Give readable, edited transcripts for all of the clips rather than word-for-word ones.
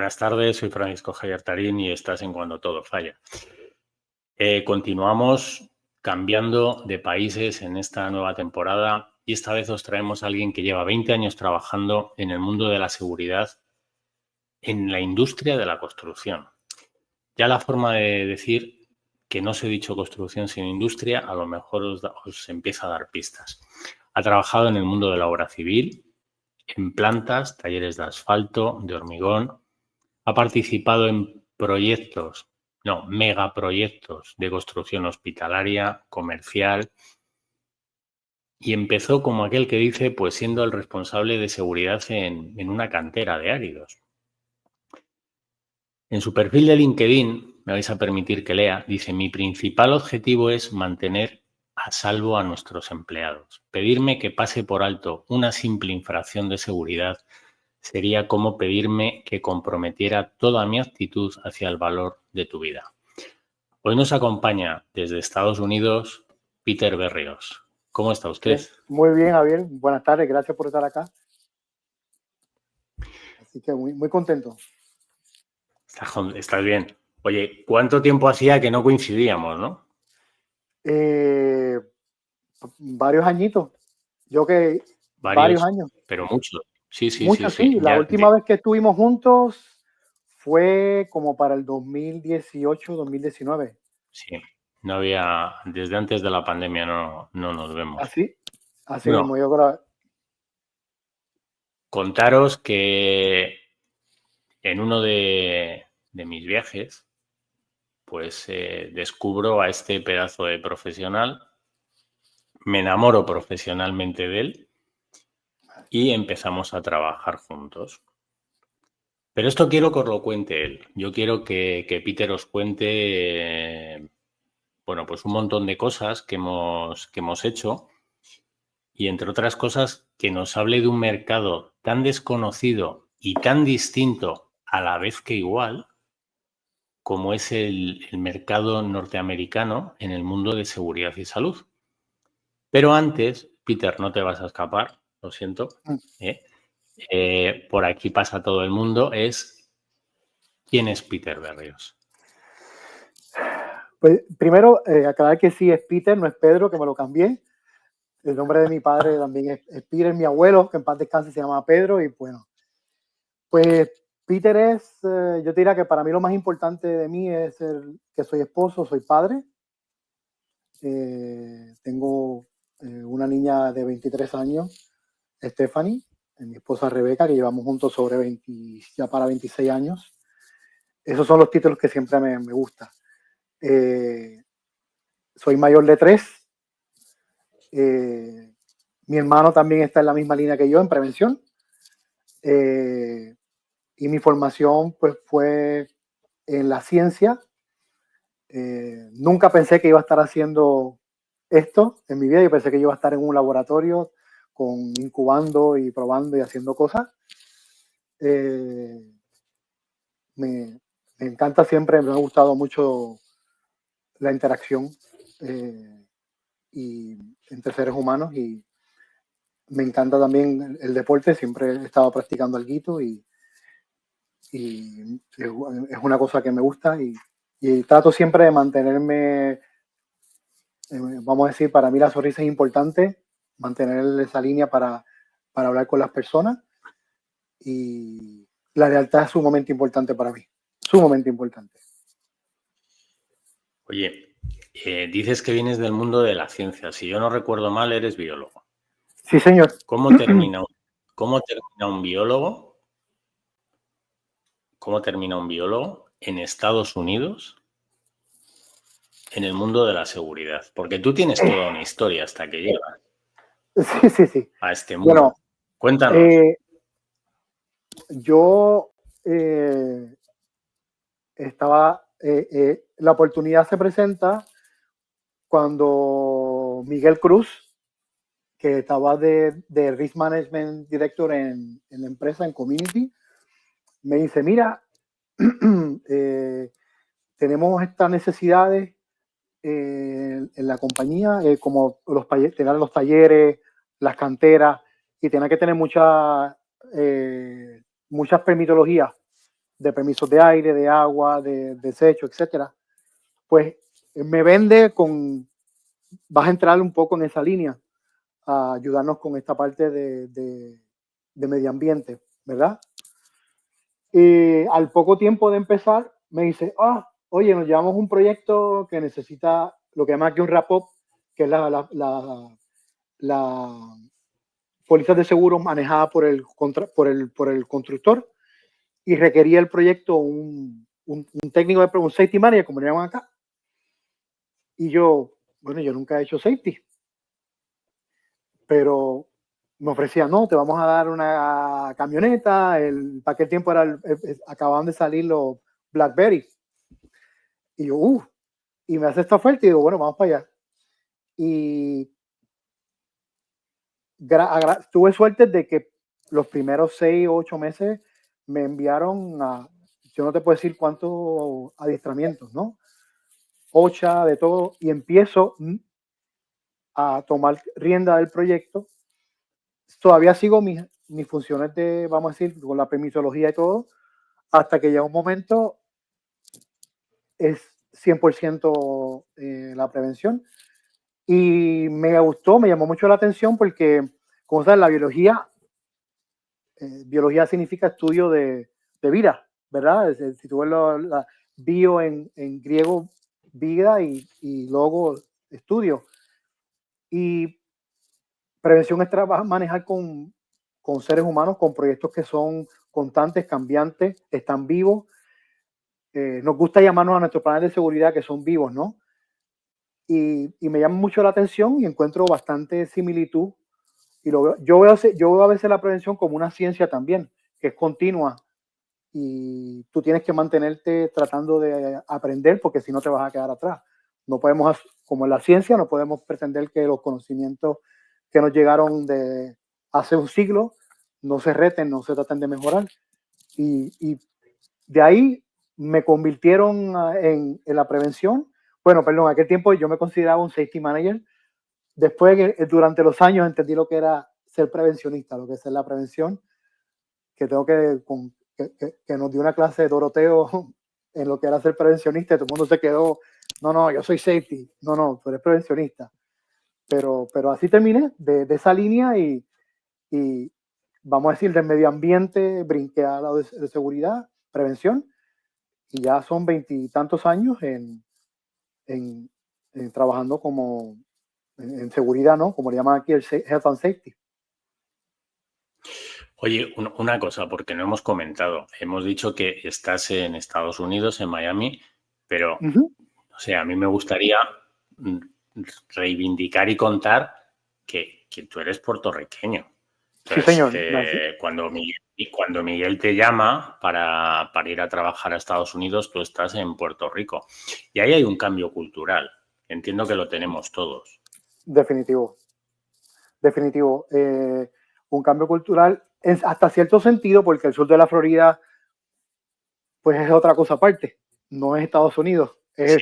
Buenas tardes, soy Francisco Javier Tarín y estás en Cuando Todo Falla. Continuamos cambiando de países en esta nueva temporada y esta vez os traemos a alguien que lleva 20 años trabajando en el mundo de la seguridad en la industria de la construcción. Ya la forma de decir que no se ha dicho construcción sin industria a lo mejor os empieza a dar pistas. Ha trabajado en el mundo de la obra civil, en plantas, talleres de asfalto, de hormigón. Ha participado en megaproyectos de construcción hospitalaria, comercial, y empezó como aquel que dice, pues siendo el responsable de seguridad en una cantera de áridos. En su perfil de LinkedIn, me vais a permitir que lea, dice: mi principal objetivo es mantener a salvo a nuestros empleados. Pedirme que pase por alto una simple infracción de seguridad sería como pedirme que comprometiera toda mi actitud hacia el valor de tu vida. Hoy nos acompaña desde Estados Unidos Peter Berrios. ¿Cómo está usted? Muy bien, Javier. Buenas tardes. Gracias por estar acá. Así que muy contento. Estás bien. Oye, ¿cuánto tiempo hacía que no coincidíamos, no? Varios añitos. Varios años. Pero muchos. Sí. La última vez que estuvimos juntos fue como para el 2018, 2019. Sí, no había, desde antes de la pandemia no nos vemos. Así Bueno, mismo, yo creo. Contaros que en uno de mis viajes, pues descubro a este pedazo de profesional, me enamoro profesionalmente de él y empezamos a trabajar juntos. Pero esto quiero que os lo cuente él. Yo quiero que Peter os cuente, pues un montón de cosas que hemos hecho y, entre otras cosas, que nos hable de un mercado tan desconocido y tan distinto a la vez que igual, como es el mercado norteamericano en el mundo de seguridad y salud. Pero antes, Peter, no te vas a escapar, lo siento, por aquí pasa todo el mundo, ¿quién es Peter Berrios? Pues primero, aclarar que sí es Peter, no es Pedro, que me lo cambié. El nombre de mi padre también es Peter, mi abuelo, que en paz descanse, se llama Pedro, y bueno, pues Peter es, yo te diría que para mí lo más importante de mí es que soy esposo, soy padre. Tengo una niña de 23 años, Stephanie, mi esposa Rebeca, que llevamos juntos ya para 26 años. Esos son los títulos que siempre me gustan. Soy mayor de 3. Mi hermano también está en la misma línea que yo, en prevención. Y mi formación pues fue en la ciencia. Nunca pensé que iba a estar haciendo esto en mi vida. Yo pensé que iba a estar en un laboratorio incubando y probando y haciendo cosas. Me encanta siempre, me ha gustado mucho la interacción y entre seres humanos, y me encanta también el deporte. Siempre he estado practicando alguito y es una cosa que me gusta, y trato siempre de mantenerme, vamos a decir, para mí la sonrisa es importante, mantener esa línea para hablar con las personas, y la lealtad es sumamente importante para mí, sumamente importante. Oye, dices que vienes del mundo de la ciencia. Si yo no recuerdo mal, eres biólogo. Sí, señor. ¿Cómo termina un biólogo? ¿Cómo termina un biólogo en Estados Unidos en el mundo de la seguridad? Porque tú tienes toda una historia hasta que llegas a este mundo. Bueno, cuéntanos. Yo la oportunidad se presenta cuando Miguel Cruz, que estaba de Risk Management Director en la empresa, en Community, me dice: mira, tenemos estas necesidades en la compañía, como tener los talleres, las canteras, y tener que tener muchas permitologías de permisos de aire, de agua, de desecho, etcétera, pues me vende vas a entrar un poco en esa línea, a ayudarnos con esta parte de medio ambiente, ¿verdad? Y al poco tiempo de empezar, me dice, oye, nos llevamos un proyecto que necesita lo que llama aquí un RAPOP, que es la póliza de seguro manejada por el constructor, y requería el proyecto un técnico de un safety manager, como le llaman acá. Y yo, bueno, yo nunca he hecho safety, pero me ofrecía, no, te vamos a dar una camioneta, para aquel tiempo acababan de salir los BlackBerry. Y yo, y me hace esta oferta y digo, bueno, vamos para allá. Y tuve suerte de que los primeros 6 o 8 meses me enviaron yo no te puedo decir cuántos adiestramientos, ¿no? 8 de todo, y empiezo a tomar rienda del proyecto. Todavía sigo mis funciones vamos a decir, con la permisología y todo, hasta que llega un momento, es 100% la prevención. Y me gustó, me llamó mucho la atención porque, como sabes, la biología significa estudio de vida, ¿verdad? Si tú ves la bio en griego, vida, y luego estudio. Y prevención es manejar con seres humanos, con proyectos que son constantes, cambiantes, están vivos. Nos gusta llamarnos a nuestros planes de seguridad que son vivos, ¿no? Y me llama mucho la atención y encuentro bastante similitud. Y yo veo a veces la prevención como una ciencia también, que es continua, y tú tienes que mantenerte tratando de aprender, porque si no te vas a quedar atrás. No podemos, como en la ciencia, no podemos pretender que los conocimientos que nos llegaron de hace un siglo no se reten, no se traten de mejorar. Y de ahí me convirtieron en la prevención. Bueno, perdón, en aquel tiempo yo me consideraba un safety manager. Después, durante los años, entendí lo que era ser prevencionista, lo que es la prevención, que tengo que nos dio una clase de Doroteo en lo que era ser prevencionista, y todo el mundo se quedó, no, yo soy safety, no, tú eres prevencionista. Pero así terminé de esa línea, y vamos a decir, del medio ambiente brinqué a la de seguridad, prevención, y ya son 20 y tantos años en trabajando como en seguridad, ¿no? Como le llaman aquí, el Health and Safety. Oye, una cosa, porque no hemos comentado. Hemos dicho que estás en Estados Unidos, en Miami, pero, o sea, a mí me gustaría reivindicar y contar que tú eres puertorriqueño. Entonces, sí, señor. Cuando Miguel te llama para ir a trabajar a Estados Unidos, tú estás en Puerto Rico. Y ahí hay un cambio cultural. Entiendo que lo tenemos todos. Definitivo. Un cambio cultural hasta cierto sentido, porque el sur de la Florida pues es otra cosa aparte, no es Estados Unidos, es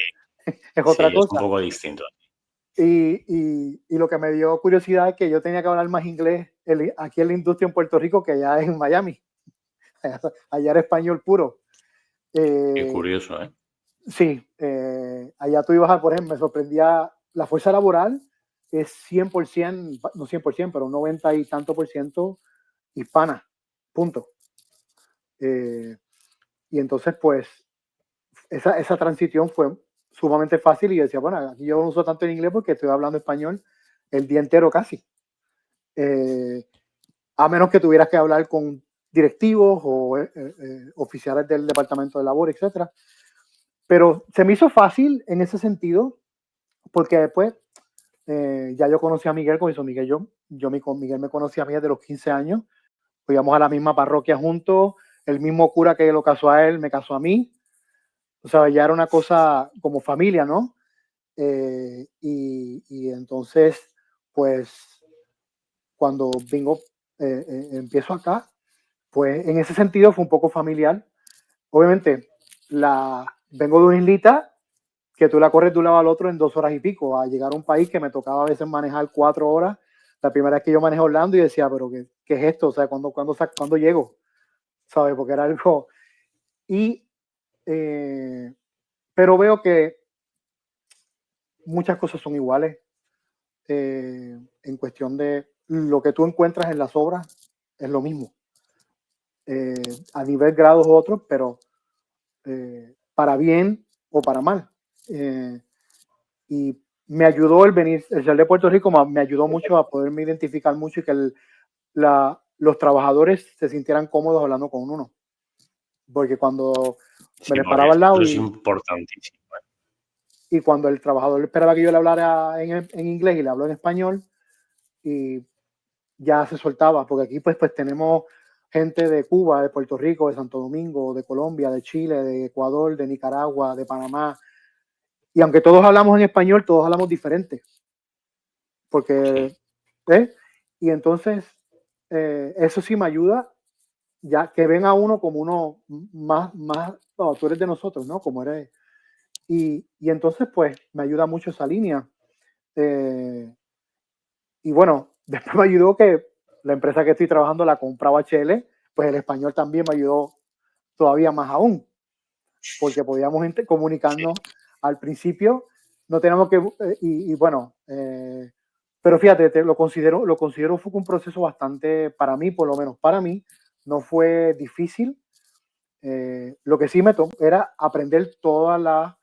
otra Sí, es un cosa. poco distinto. Y lo que me dio curiosidad es que yo tenía que hablar más inglés aquí en la industria en Puerto Rico que allá en Miami. Allá era español puro. Qué curioso, ¿eh? Sí, allá tú ibas por ejemplo, me sorprendía, la fuerza laboral es 100%, no 100%, pero un 90 y tanto por ciento hispana, punto. Y entonces, pues, esa transición fue sumamente fácil, y yo decía, bueno, aquí yo no uso tanto en inglés porque estoy hablando español el día entero casi. A menos que tuvieras que hablar con directivos o oficiales del departamento de labor, etcétera. Pero se me hizo fácil en ese sentido, porque después ya yo conocí a Miguel, con eso Miguel, Miguel me conocía a mí desde los 15 años, íbamos a la misma parroquia juntos, el mismo cura que lo casó a él me casó a mí, o sea, ya era una cosa como familia, ¿no? Y entonces, pues, cuando empiezo acá, pues en ese sentido fue un poco familiar. Obviamente, vengo de una islita que tú la corres de un lado al otro en 2 horas y pico, a llegar a un país que me tocaba a veces manejar 4 horas. La primera vez que yo manejé Orlando y decía, pero ¿qué es esto? O sea, ¿cuándo llego? ¿Sabes? Porque era algo... Pero veo que muchas cosas son iguales en cuestión de lo que tú encuentras en las obras es lo mismo. A nivel grados otros, pero para bien o para mal. Y me ayudó el ser de Puerto Rico, me ayudó mucho a poderme identificar mucho y que los trabajadores se sintieran cómodos hablando con uno. Porque cuando me les paraba al lado es importantísimo. Y cuando el trabajador esperaba que yo le hablara en inglés y le habló en español, y ya se soltaba, porque aquí pues tenemos gente de Cuba, de Puerto Rico, de Santo Domingo, de Colombia, de Chile, de Ecuador, de Nicaragua, de Panamá. Y aunque todos hablamos en español, todos hablamos diferente. Porque, y entonces, eso sí me ayuda, ya que ven a uno como uno más, no, tú eres de nosotros, ¿no? Como eres. Y entonces, pues, me ayuda mucho esa línea. Y bueno, después me ayudó que la empresa que estoy trabajando la compraba HL, pues el español también me ayudó todavía más aún, porque podíamos comunicarnos al principio, no teníamos que, bueno, pero fíjate, lo considero fue un proceso bastante, para mí, por lo menos para mí, no fue difícil. Lo que sí me tomó era aprender toda la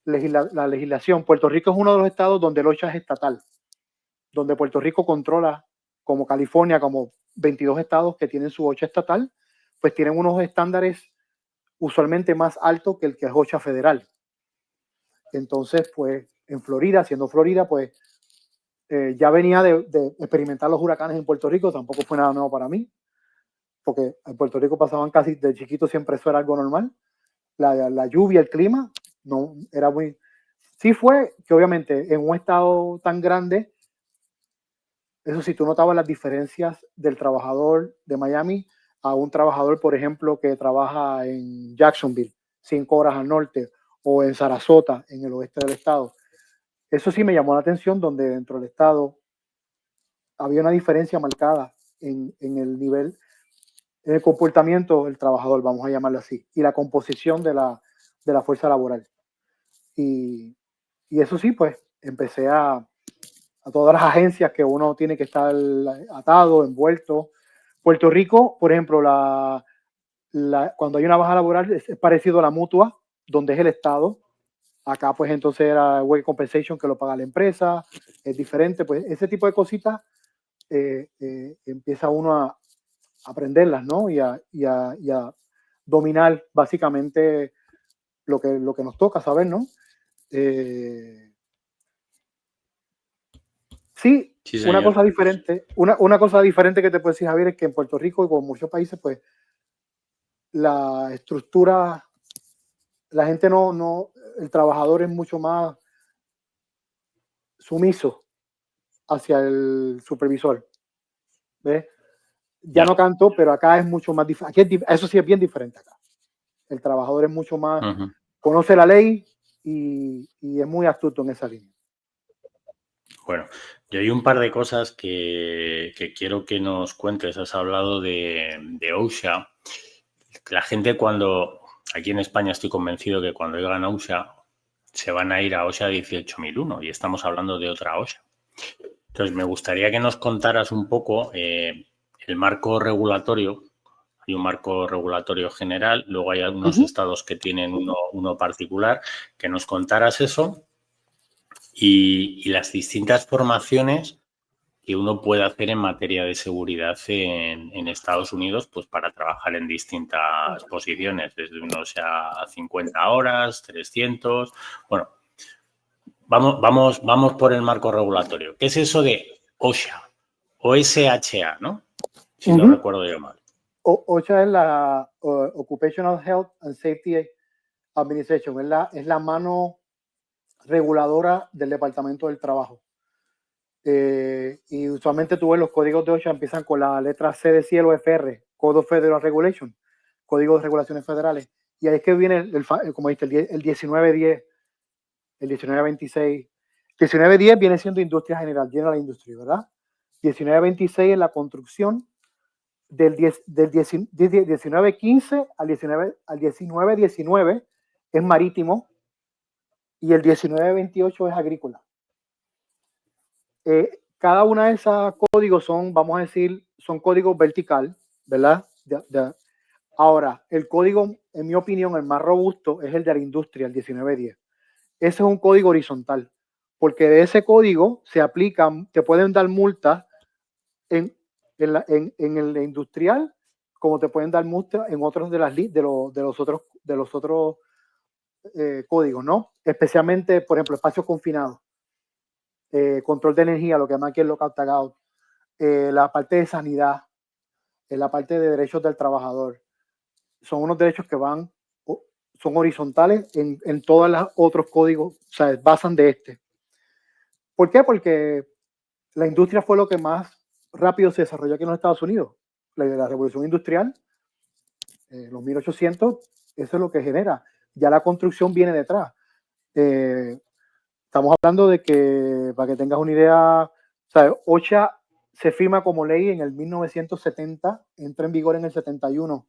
legislación. Puerto Rico es uno de los estados donde el OSHA es estatal, donde Puerto Rico controla, como California, como 22 estados que tienen su OSHA estatal, pues tienen unos estándares usualmente más altos que el que es OSHA federal. Entonces, pues en Florida, siendo Florida, pues ya venía de experimentar los huracanes en Puerto Rico, tampoco fue nada nuevo para mí, porque en Puerto Rico pasaban casi de chiquito, siempre eso era algo normal. La lluvia, el clima, no era muy. Sí fue que obviamente en un estado tan grande, eso sí, tú notabas las diferencias del trabajador de Miami a un trabajador, por ejemplo, que trabaja en Jacksonville, 5 horas al norte, o en Sarasota, en el oeste del estado. Eso sí me llamó la atención, donde dentro del estado había una diferencia marcada en el nivel, en el comportamiento del trabajador, vamos a llamarlo así, y la composición de la fuerza laboral. Y eso sí, pues empecé a todas las agencias que uno tiene que estar atado, envuelto. Puerto Rico, por ejemplo, cuando hay una baja laboral es parecido a la mutua, donde es el Estado. Acá, pues entonces era Work Compensation, que lo paga la empresa, es diferente. Pues ese tipo de cositas empieza uno a aprenderlas, ¿no? Y a dominar básicamente lo que nos toca saber, ¿no? Sí, una cosa diferente, una cosa diferente que te puedo decir, Javier, es que en Puerto Rico y con muchos países, pues la estructura, la gente el trabajador es mucho más sumiso hacia el supervisor. ¿Ves? Ya no canto, pero acá es mucho más diferente. Eso sí es bien diferente acá. El trabajador es mucho más, conoce la ley y es muy astuto en esa línea. Bueno, yo hay un par de cosas que quiero que nos cuentes. Has hablado de OSHA. La gente aquí en España estoy convencido que cuando oigan OSHA se van a ir a OSHA 18001 y estamos hablando de otra OSHA. Entonces, me gustaría que nos contaras un poco el marco regulatorio. Hay un marco regulatorio general, luego hay algunos estados que tienen uno particular, que nos contaras eso y las distintas formaciones que uno puede hacer en materia de seguridad en Estados Unidos, pues para trabajar en distintas posiciones, desde unos a 50 horas, 300. Bueno, vamos por el marco regulatorio. ¿Qué es eso de OSHA? O SHA, ¿no? Si no recuerdo yo mal. OSHA es la Occupational Health and Safety Administration, es la mano reguladora del Departamento del Trabajo. Y usualmente tú ves los códigos de OSHA empiezan con la letra C de cielo, FR, Code of Federal Regulation, Código de Regulaciones Federales. Y ahí es que viene, como dijiste, el 1910, el 1926. 1910 viene siendo Industria General, General Industry, ¿verdad? 1926 es la construcción del 1915 al 1919 es marítimo y el 1928 es agrícola. Cada una de esos códigos son, vamos a decir, son códigos vertical, ¿verdad? Ahora, el código, en mi opinión, el más robusto es el de la industria, el 1910. Ese es un código horizontal, porque de ese código se aplican, te pueden dar multas en el industrial, como te pueden dar multas en otros de los otros códigos, ¿no? Especialmente, por ejemplo, espacios confinados, control de energía, lo que llaman aquí el lockout tagout, la parte de sanidad, la parte de derechos del trabajador. Son unos derechos que son horizontales en todos los otros códigos, o sea, basan de este. ¿Por qué? Porque la industria fue lo que más rápido se desarrolló aquí en los Estados Unidos. La revolución industrial, los 1800, eso es lo que genera. Ya la construcción viene detrás. Estamos hablando de que, para que tengas una idea, OSHA se firma como ley en el 1970, entra en vigor en el 71.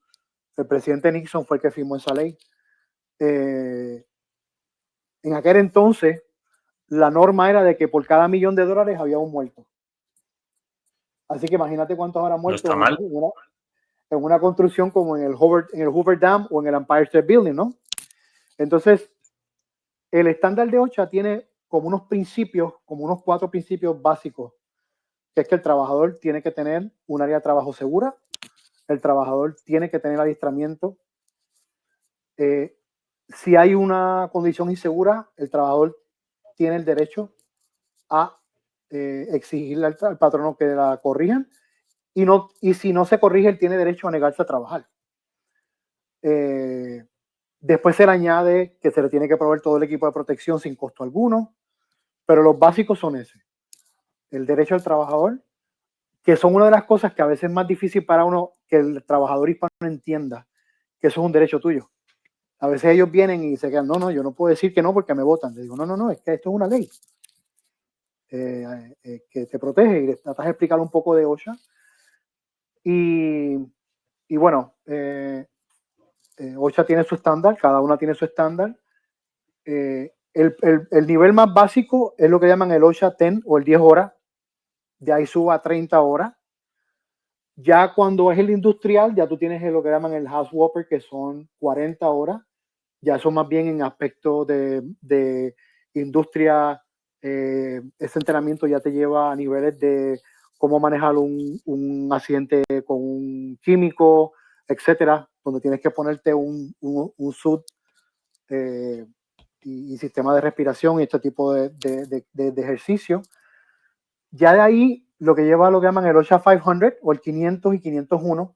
El presidente Nixon fue el que firmó esa ley. En aquel entonces, la norma era de que por cada $1.000.000 había un muerto. Así que imagínate cuántos habrá muerto no está mal. En una construcción como en el Hoover Dam o en el Empire State Building, ¿no? Entonces, el estándar de OSHA tiene como unos 4 principios básicos, que es que el trabajador tiene que tener un área de trabajo segura, el trabajador tiene que tener adiestramiento. Si hay una condición insegura, el trabajador tiene el derecho a exigirle al patrono que la corrijan y si no se corrige, él tiene derecho a negarse a trabajar. Después se le añade que se le tiene que proveer todo el equipo de protección sin costo alguno, pero los básicos son ese: el derecho al trabajador, que son una de las cosas que a veces es más difícil para uno que el trabajador hispano entienda que eso es un derecho tuyo. A veces ellos vienen y se quedan, no, yo no puedo decir que no porque me votan. Le digo, no, es que esto es una ley que te protege, y le tratas de explicar un poco de OSHA. Y bueno, OSHA tiene su estándar, cada una tiene su estándar. El nivel más básico es lo que llaman el OSHA 10 o el 10 horas. De ahí suba a 30 horas. Ya cuando es el industrial, ya tú tienes lo que llaman el house whopper, que son 40 horas. Ya son más bien en aspectos de industria. Ese entrenamiento ya te lleva a niveles de cómo manejar un accidente con un químico, etcétera, donde tienes que ponerte un suit y sistema de respiración y este tipo de ejercicio. Ya de ahí, lo que lleva lo que llaman el OSHA 500 o el 500 y 501,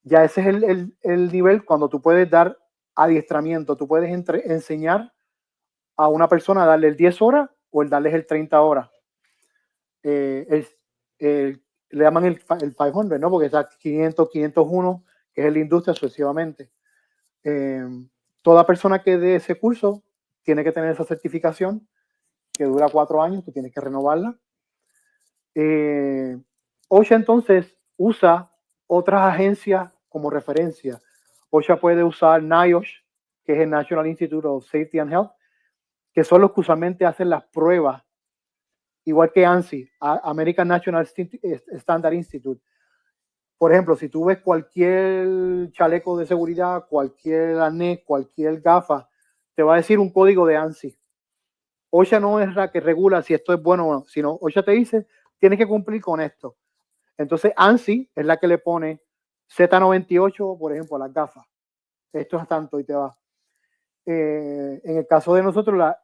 ya ese es el nivel cuando tú puedes dar adiestramiento, tú puedes enseñar a una persona a darle el 10 horas o el darles el 30 horas. Le llaman el 500, ¿no? Porque está 500, 501, que es la industria sucesivamente. Toda persona que dé ese curso tiene que tener esa certificación que dura 4 años, tú tienes que renovarla. OSHA entonces usa otras agencias como referencia. OSHA puede usar NIOSH, que es el National Institute of Safety and Health, que son los que usualmente hacen las pruebas, igual que ANSI, American National Standard Institute. Por ejemplo, si tú ves cualquier chaleco de seguridad, cualquier arnés, cualquier gafa, te va a decir un código de ANSI. OSHA no es la que regula si esto es bueno o no, sino OSHA te dice, tienes que cumplir con esto. Entonces, ANSI es la que le pone Z98, por ejemplo, a las gafas. Esto es tanto y te va. En el caso de nosotros,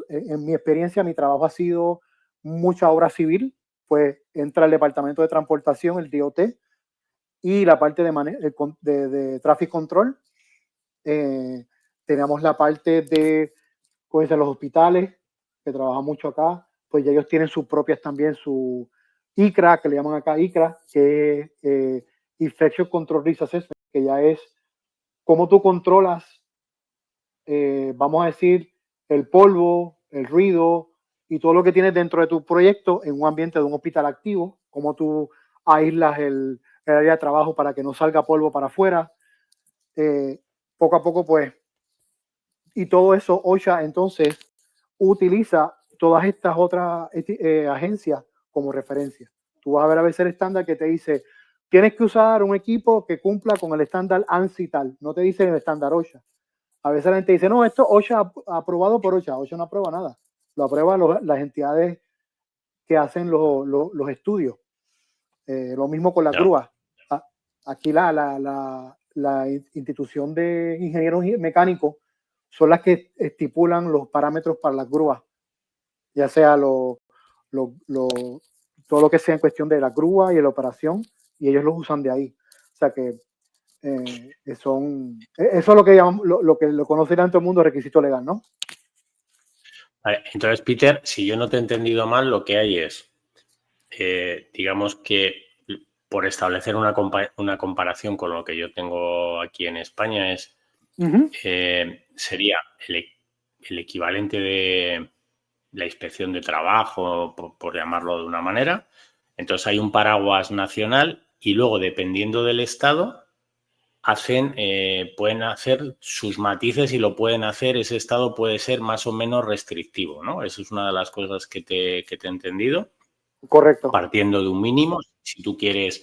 en mi experiencia, mi trabajo ha sido mucha obra civil. Pues entra el departamento de transportación, el DOT, y la parte de traffic control. Tenemos la parte de pues, los hospitales, que trabaja mucho acá. Pues ya ellos tienen sus propias también, su ICRA, que le llaman acá ICRA, que es Infection Control Risk Assessment, que ya es cómo tú controlas, vamos a decir, el polvo, el ruido y todo lo que tienes dentro de tu proyecto en un ambiente de un hospital activo, cómo tú aíslas el área de trabajo para que no salga polvo para afuera. Poco a poco, pues, y todo eso OSHA entonces utiliza todas estas otras agencias como referencia. Tú vas a ver a veces el estándar que te dice, tienes que usar un equipo que cumpla con el estándar ANSI tal, no te dice el estándar OSHA. A veces la gente dice, no, esto OSHA aprobado por OSHA. OSHA no aprueba nada. Lo aprueban las entidades que hacen los estudios. Lo mismo con las grúas. Aquí la institución de ingenieros mecánicos son las que estipulan los parámetros para las grúas, ya sea todo lo que sea en cuestión de la grúa y la operación, y ellos los usan de ahí. O sea que eso es lo que llamamos, lo que lo conocerán todo el mundo, requisito legal, ¿no? Vale, entonces, Peter, si yo no te he entendido mal, lo que hay es, digamos que por establecer una comparación con lo que yo tengo aquí en España es, sería el equivalente de la inspección de trabajo, por llamarlo de una manera. Entonces hay un paraguas nacional y luego, dependiendo del estado, pueden hacer sus matices y lo pueden hacer. Ese estado puede ser más o menos restrictivo, ¿no? Eso es una de las cosas que te he entendido. Correcto. Partiendo de un mínimo, si tú quieres,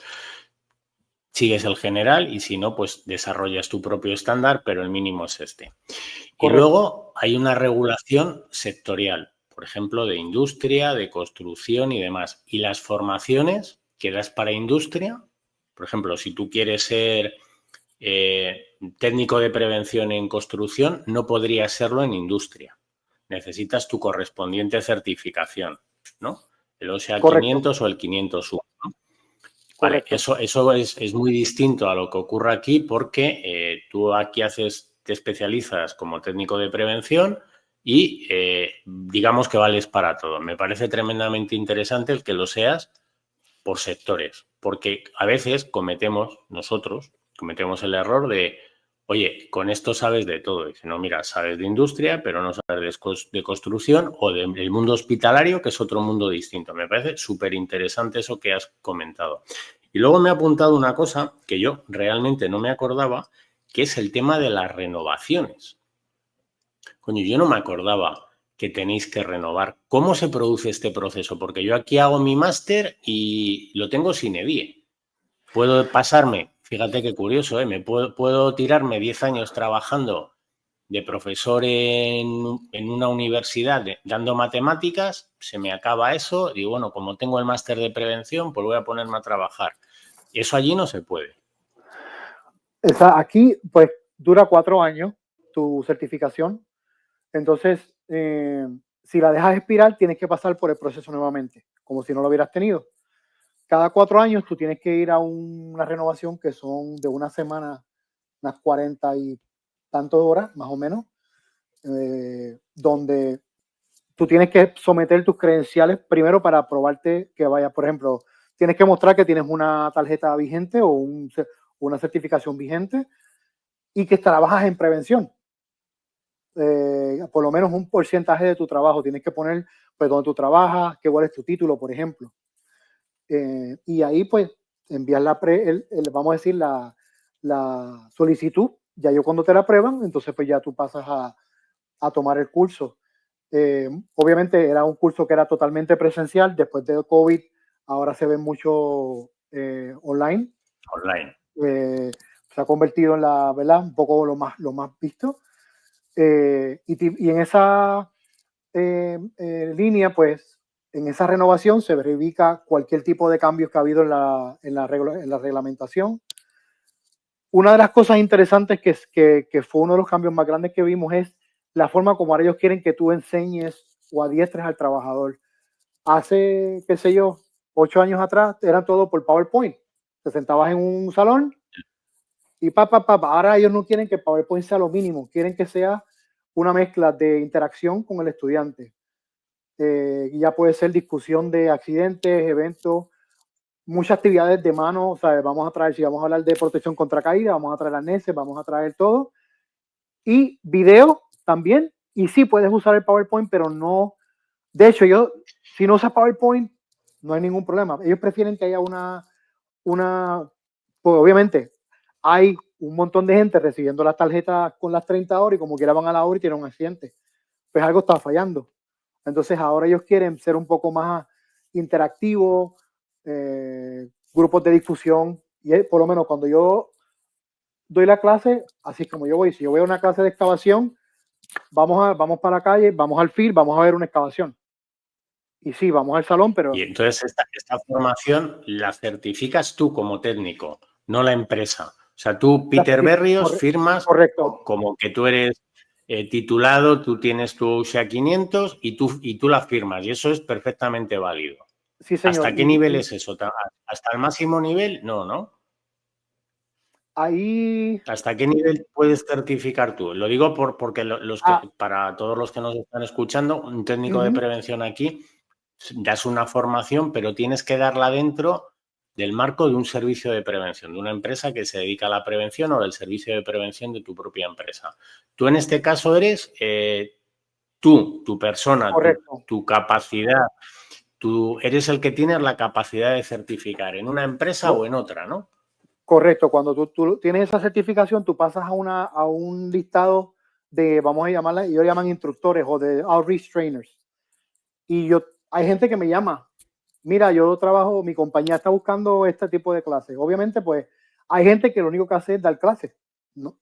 sigues el general y si no, pues desarrollas tu propio estándar, pero el mínimo es este. Correcto. Y luego hay una regulación sectorial, por ejemplo, de industria, de construcción y demás. Y las formaciones que das para industria, por ejemplo, si tú quieres ser técnico de prevención en construcción, no podrías serlo en industria. Necesitas tu correspondiente certificación, ¿no? El OSHA 500 o el 501, ¿no? Vale, eso es muy distinto a lo que ocurre aquí porque tú aquí te especializas como técnico de prevención y digamos que vales para todo. Me parece tremendamente interesante el que lo seas por sectores, porque a veces nosotros cometemos el error de, oye, con esto sabes de todo. Dice, no, mira, sabes de industria, pero no sabes de construcción o del mundo hospitalario, que es otro mundo distinto. Me parece súper interesante eso que has comentado. Y luego me ha apuntado una cosa que yo realmente no me acordaba, que es el tema de las renovaciones. Coño, yo no me acordaba que tenéis que renovar. ¿Cómo se produce este proceso? Porque yo aquí hago mi máster y lo tengo sin EDIE. Puedo pasarme, fíjate qué curioso, puedo tirarme 10 años trabajando de profesor en una universidad dando matemáticas, se me acaba eso y bueno, como tengo el máster de prevención, pues voy a ponerme a trabajar. Eso allí no se puede. Aquí, pues, dura 4 años tu certificación. Entonces, si la dejas expirar, tienes que pasar por el proceso nuevamente, como si no lo hubieras tenido. Cada 4 años tú tienes que ir a una renovación que son de una semana, unas 40 y tantas horas, más o menos, donde tú tienes que someter tus credenciales primero para aprobarte que vayas. Por ejemplo, tienes que mostrar que tienes una tarjeta vigente o una certificación vigente y que trabajas en prevención. Por lo menos un porcentaje de tu trabajo. Tienes que poner pues dónde tú trabajas, cuál es tu título, por ejemplo. Y ahí pues envías vamos a decir, la solicitud. Ya yo cuando te la aprueban, entonces pues ya tú pasas a tomar el curso. Obviamente era un curso que era totalmente presencial. Después de COVID, ahora se ve mucho online. Se ha convertido en ¿verdad? Un poco lo más visto. Y en esa línea, pues, en esa renovación se verifica cualquier tipo de cambios que ha habido en la reglamentación. Una de las cosas interesantes que fue uno de los cambios más grandes que vimos es la forma como ahora ellos quieren que tú enseñes o adiestres al trabajador. Hace, qué sé yo, 8 años atrás era todo por PowerPoint. Te sentabas en un salón y ahora ellos no quieren que PowerPoint sea lo mínimo, quieren que sea una mezcla de interacción con el estudiante. Y ya puede ser discusión de accidentes, eventos, muchas actividades de mano. O sea, si vamos a hablar de protección contra caída, vamos a traer arneses, vamos a traer todo. Y video también. Y sí, puedes usar el PowerPoint, pero no. De hecho, si no usas PowerPoint, no hay ningún problema. Ellos prefieren que haya una pues obviamente hay un montón de gente recibiendo las tarjetas con las 30 horas y como quiera van a la hora y tienen un accidente. Pues algo está fallando. Entonces ahora ellos quieren ser un poco más interactivos, grupos de difusión. Y por lo menos cuando yo doy la clase, así como yo voy, si yo voy a una clase de excavación, vamos para la calle, vamos al field, vamos a ver una excavación. Y sí, vamos al salón, pero... Y entonces esta formación la certificas tú como técnico, no la empresa. O sea, tú, Peter Berrios, firmas correcto. como que tú eres titulado, tú tienes tu OSHA 500 y tú la firmas. Y eso es perfectamente válido. Sí, señor. ¿Hasta qué nivel es eso? ¿Hasta el máximo nivel? No, ¿no? Ahí... ¿Hasta qué nivel puedes certificar tú? Lo digo porque para todos los que nos están escuchando, un técnico de prevención aquí, das una formación, pero tienes que darla dentro del marco de un servicio de prevención, de una empresa que se dedica a la prevención o del servicio de prevención de tu propia empresa. Tú en este caso eres tu persona, tu capacidad, tú eres el que tienes la capacidad de certificar en una empresa o en otra, ¿no? Correcto, cuando tú tienes esa certificación, tú pasas a un listado de, vamos a llamarla, ellos llaman instructores o de outreach trainers. Y hay gente que me llama, mira, yo trabajo, mi compañía está buscando este tipo de clases. Obviamente, pues, hay gente que lo único que hace es dar clases, ¿no?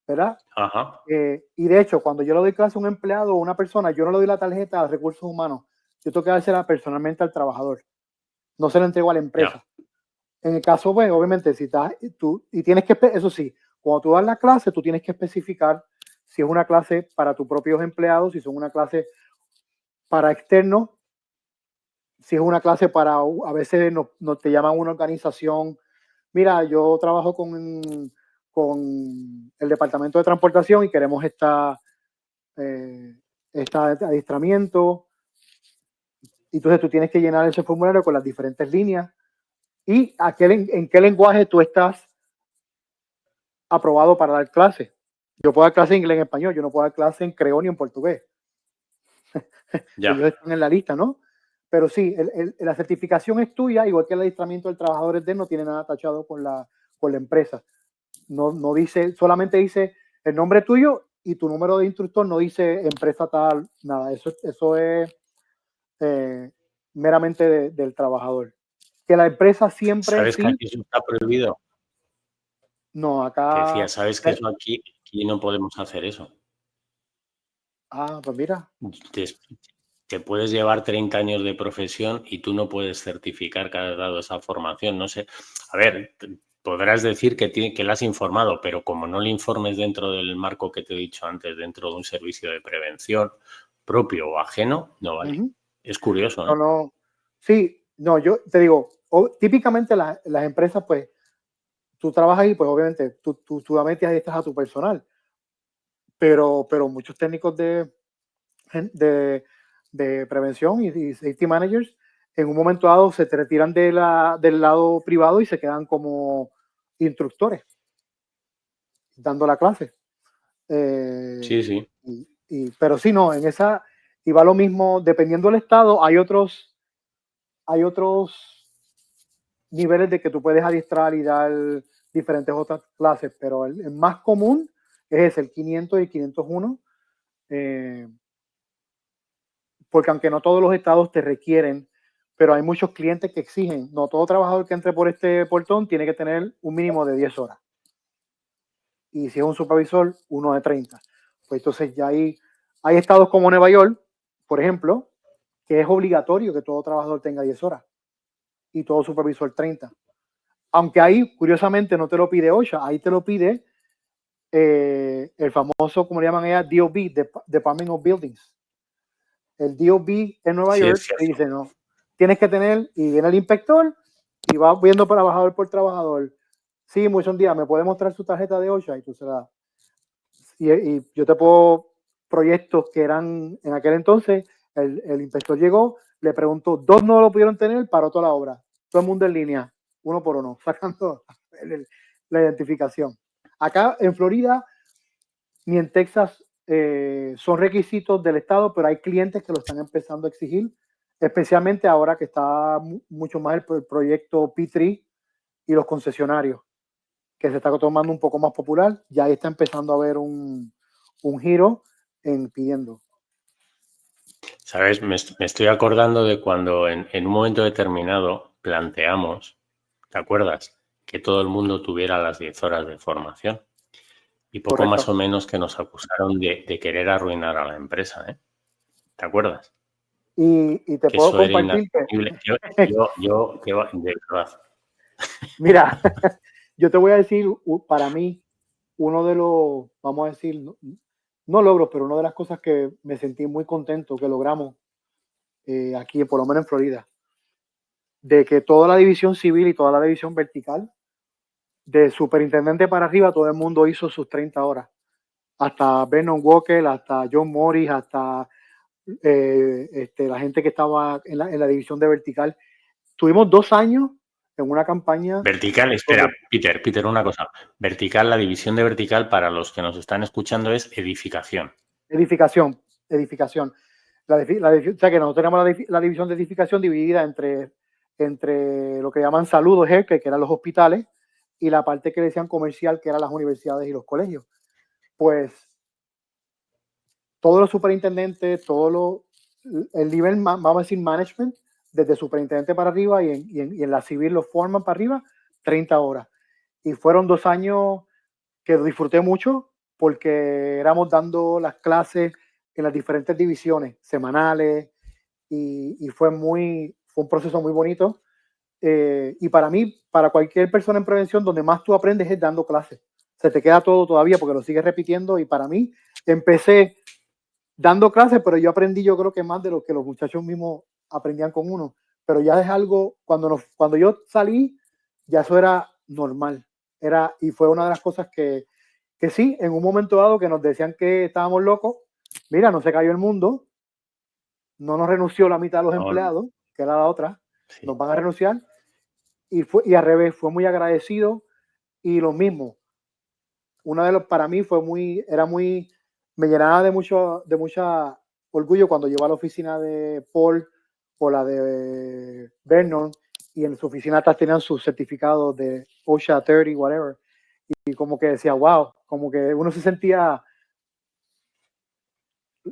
¿Verdad? Ajá. Y de hecho, cuando yo le doy clase a un empleado o una persona, yo no le doy la tarjeta a recursos humanos, yo tengo que dársela personalmente al trabajador. No se la entrego a la empresa. Ya. En el caso, pues, obviamente, si tú, y tienes que, eso sí, cuando tú das la clase, tú tienes que especificar si es una clase para tus propios empleados, si son una clase para externos, si es una clase para, a veces no te llaman una organización. Mira, yo trabajo con el departamento de transportación y queremos este adiestramiento. Entonces tú tienes que llenar ese formulario con las diferentes líneas y en qué lenguaje tú estás aprobado para dar clase. Yo puedo dar clase en inglés y en español, yo no puedo dar clase en creol ni en portugués. Ya. Ellos están en la lista, ¿no? Pero sí, la certificación es tuya, igual que el adiestramiento del trabajador es de él, no tiene nada tachado con la empresa. No dice, solamente dice el nombre tuyo y tu número de instructor, no dice empresa tal, nada. Eso es meramente del trabajador. Que la empresa siempre ¿Sabes que sí. aquí eso está prohibido? No, Te acá. decía, ¿sabes que eso aquí no podemos hacer eso? Pues mira. Te puedes llevar 30 años de profesión y tú no puedes certificar que has dado esa formación. No sé, a ver, podrás decir que la has informado, pero como no le informes dentro del marco que te he dicho antes, dentro de un servicio de prevención propio o ajeno, no vale. Es curioso, ¿no? No. Sí, no, yo te digo, típicamente las empresas, pues, tú trabajas ahí, pues obviamente tú solamente adiestras a tu personal, pero muchos técnicos de prevención y safety managers en un momento dado se te retiran del lado privado y se quedan como instructores dando la clase. Sí. Pero sí, no, en esa, y va lo mismo, dependiendo del estado, hay otros niveles de que tú puedes adiestrar y dar diferentes otras clases, pero el más común es el 500 y 501, porque aunque no todos los estados te requieren, pero hay muchos clientes que exigen, no todo trabajador que entre por este portón tiene que tener un mínimo de 10 horas. Y si es un supervisor, uno de 30. Pues entonces ya hay estados como Nueva York, por ejemplo, que es obligatorio que todo trabajador tenga 10 horas y todo supervisor 30. Aunque ahí, curiosamente, no te lo pide OSHA, ahí te lo pide el famoso, como le llaman ella, DOB, Department of Buildings. El DOB en Nueva Sí, York es te cierto. dice, no, tienes que tener, y viene el inspector y va viendo trabajador por trabajador. Sí, muchos días, ¿me puede mostrar su tarjeta de OSHA? Y tú se la... Y yo te puedo proyectos que eran en aquel entonces, el inspector llegó, le preguntó, 2 no lo pudieron tener, paró toda la obra. Todo el mundo en línea, uno por uno, sacando la identificación. Acá en Florida ni en Texas son requisitos del Estado, pero hay clientes que lo están empezando a exigir, especialmente ahora que está mucho más el proyecto P3 y los concesionarios. que se está tomando un poco más popular. Ya ahí está empezando a haber un giro en pidiendo. ¿Sabes? Me estoy acordando de cuando en un momento determinado planteamos, ¿te acuerdas? Que todo el mundo tuviera las 10 horas de formación. Y poco más Correcto. o menos que nos acusaron de querer arruinar a la empresa, ¿eh? ¿Te acuerdas? Y te Que puedo eso era compartir que, inadmisible. De verdad. mira, yo te voy a decir, para mí, uno de los, vamos a decir, no logros, pero una de las cosas que me sentí muy contento que logramos aquí, por lo menos en Florida, de que toda la división civil y toda la división vertical, de superintendente para arriba, todo el mundo hizo sus 30 horas. Hasta Vernon Walker, hasta John Morris, hasta la gente que estaba en la división de vertical. Tuvimos 2 años en una campaña Vertical, espera, donde Peter, una cosa. Vertical, la división de vertical, para los que nos están escuchando, es edificación. edificación. O sea que nosotros tenemos la división de edificación dividida entre lo que llaman salud o que eran los hospitales, y la parte que decían comercial, que eran las universidades y los colegios. Pues todos los superintendentes, el nivel, vamos a decir, management, desde superintendente para arriba y en la civil los forman para arriba, 30 horas. Y fueron 2 años que disfruté mucho porque éramos dando las clases en las diferentes divisiones semanales y fue un proceso muy bonito. Y para mí, para cualquier persona en prevención, donde más tú aprendes es dando clases. Se te queda todo todavía porque lo sigues repitiendo, y para mí empecé dando clases, pero yo aprendí, yo creo que más de lo que los muchachos mismos aprendían con uno. Pero ya es algo, cuando yo salí, ya eso era normal. Y fue una de las cosas que sí, en un momento dado que nos decían que estábamos locos, mira, no se cayó el mundo, no nos renunció la mitad de los No, no, empleados, que era la otra, sí. nos van a renunciar, y al revés, fue muy agradecido. Y lo mismo, para mí me llenaba de mucha orgullo cuando llego a la oficina de Paul o la de Vernon, y en su oficina tenían sus certificados de OSHA 30, whatever, y como que decía, wow, como que uno se sentía,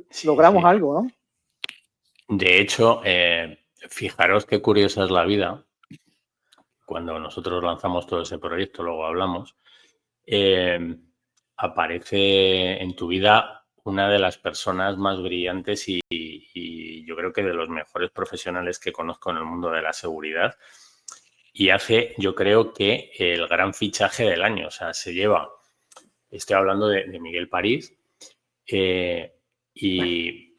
Sí, logramos sí. algo, ¿no? De hecho, fijaros qué curiosa es la vida. Cuando nosotros lanzamos todo ese proyecto, luego hablamos, aparece en tu vida una de las personas más brillantes y yo creo que de los mejores profesionales que conozco en el mundo de la seguridad, y hace, yo creo que el gran fichaje del año. O sea, estoy hablando de Miguel París, y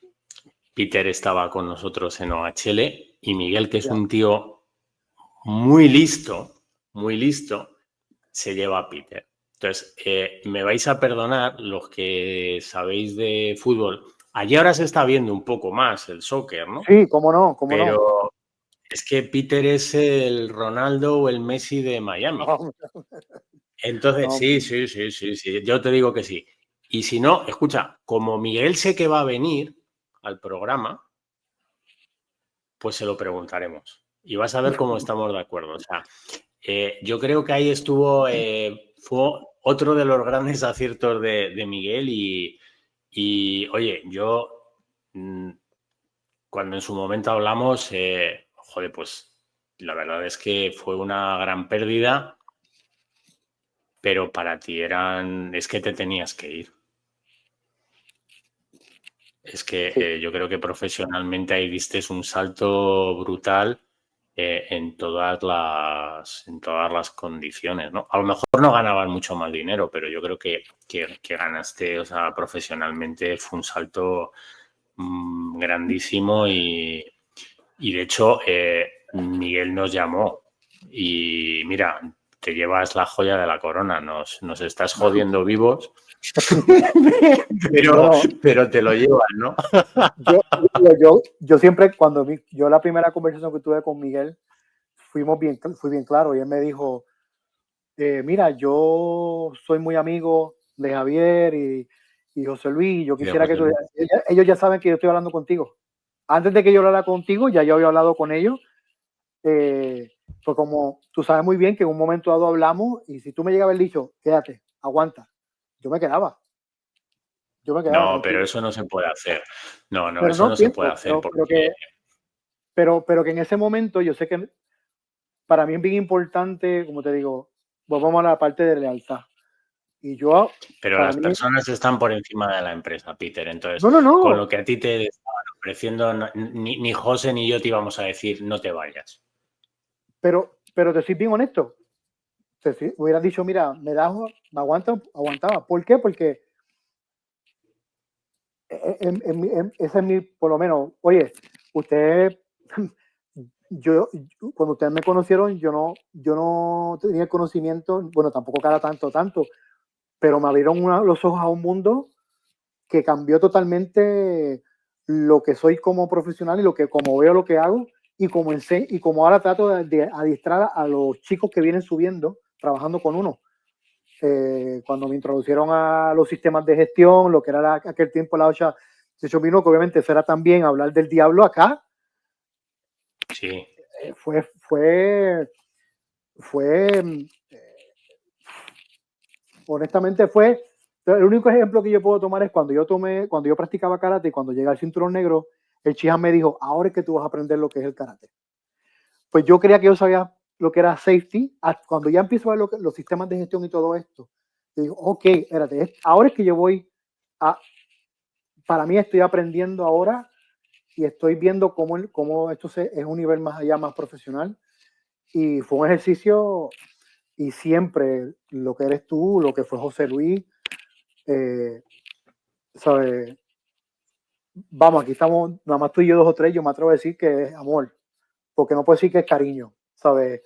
Peter estaba con nosotros en OHL, y Miguel, que es Ya. un tío muy listo, se lleva a Peter. Entonces, me vais a perdonar los que sabéis de fútbol. Allí ahora se está viendo un poco más el soccer, ¿no? Sí, cómo no, cómo no. Pero es que Peter es el Ronaldo o el Messi de Miami. No, Entonces, no, sí, yo te digo que sí. Y si no, escucha, como Miguel sé que va a venir al programa, pues se lo preguntaremos. Y vas a ver cómo estamos de acuerdo. O sea, yo creo que ahí fue otro de los grandes aciertos de Miguel, y oye, yo cuando en su momento hablamos, joder, pues la verdad es que fue una gran pérdida, pero para ti es que te tenías que ir. Es que sí, yo creo que profesionalmente ahí diste un salto brutal, en todas las condiciones, ¿no? A lo mejor no ganaban mucho más dinero, pero yo creo que ganaste, o sea, profesionalmente fue un salto grandísimo, y de hecho Miguel nos llamó y mira, te llevas la joya de la corona, nos estás jodiendo vivos, pero, bueno, pero te lo llevas, ¿no? yo siempre, yo la primera conversación que tuve con Miguel, fui bien claro, y él me dijo, mira, yo soy muy amigo de Javier y José Luis, y yo Y de quisiera que José Luis. ellos ya saben que yo estoy hablando contigo. Antes de que yo hablara contigo, ya yo había hablado con ellos, Fue como, tú sabes muy bien que en un momento dado hablamos y si tú me llegabas a haber dicho, quédate, aguanta, yo me quedaba No, pero tranquilo. eso no se puede hacer. No, no, Pero eso no no se puede pienso, hacer porque pero que en ese momento yo sé que para mí es bien importante, como te digo, volvamos a la parte de lealtad. Y yo, pero para las mí, personas están por encima de la empresa, Peter. Entonces, con lo no, que a ti te estaban ofreciendo, ni José ni yo te íbamos a decir no te vayas. pero te soy bien honesto. Si hubieras dicho, mira, me aguantaba. ¿Por qué? Porque ese es mi, por lo menos, oye, usted, cuando ustedes me conocieron, yo no tenía conocimiento, bueno, tampoco cada tanto, pero me abrieron los ojos a un mundo que cambió totalmente lo que soy como profesional y como veo lo que hago y como ahora trato de adiestrar a los chicos que vienen subiendo, trabajando con uno. Cuando me introducieron a los sistemas de gestión, lo que era aquel tiempo la OSHA 18001, que obviamente eso era también hablar del diablo acá, Sí. fue, honestamente fue, el único ejemplo que yo puedo tomar es cuando yo practicaba karate y cuando llegué al cinturón negro, el Chihan me dijo, ahora es que tú vas a aprender lo que es el karate. Pues yo creía que yo sabía lo que era safety, cuando ya empiezo a ver los sistemas de gestión y todo esto, yo digo, ok, espérate, ahora es que yo voy a, para mí estoy aprendiendo ahora y estoy viendo cómo esto es un nivel más allá, más profesional. Y fue un ejercicio y siempre lo que eres tú, lo que fue José Luis, ¿sabes? Vamos, aquí estamos, nada más tú y yo 2 o 3, yo me atrevo a decir que es amor, porque no puedo decir que es cariño, ¿sabes?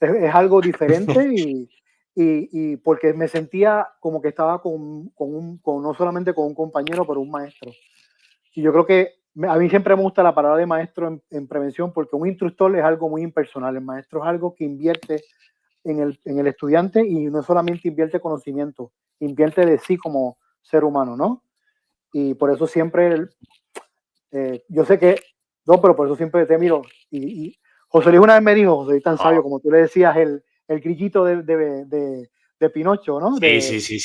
Es algo diferente y porque me sentía como que estaba no solamente con un compañero, pero un maestro. Y yo creo que a mí siempre me gusta la palabra de maestro en prevención porque un instructor es algo muy impersonal. El maestro es algo que invierte en el estudiante y no solamente invierte conocimiento, invierte de sí como ser humano, ¿no? Y por eso siempre, yo sé que, no, pero por eso siempre te miro. Y José Luis una vez me dijo, José Luis tan sabio, Oh. como tú le decías, el grillito de Pinocho, ¿no? Sí,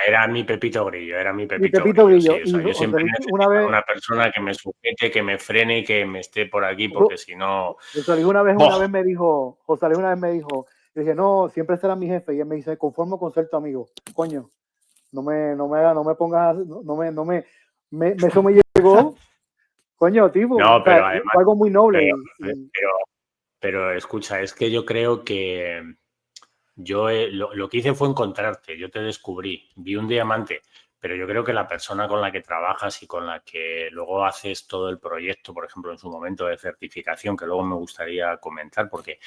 era mi Pepito Grillo, era mi Mi Pepito Pepito Grillo, sí. Grillo. O Y sea, yo José siempre Luis una necesito vez, una persona que me sujete, que me frene y que me esté por aquí, porque si no. José Luis ¡Boh! una vez me dijo, yo dije, no, siempre será mi jefe. Y él me dice, conformo con ser tu amigo. Coño, no me pongas, eso me llegó, coño, tipo, o No, sea, pero además, fue algo muy noble. pero, pero escucha, es que yo creo que yo lo que hice fue encontrarte, yo te descubrí, vi un diamante, pero yo creo que la persona con la que trabajas y con la que luego haces todo el proyecto, por ejemplo, en su momento de certificación, que luego me gustaría comentar, porque,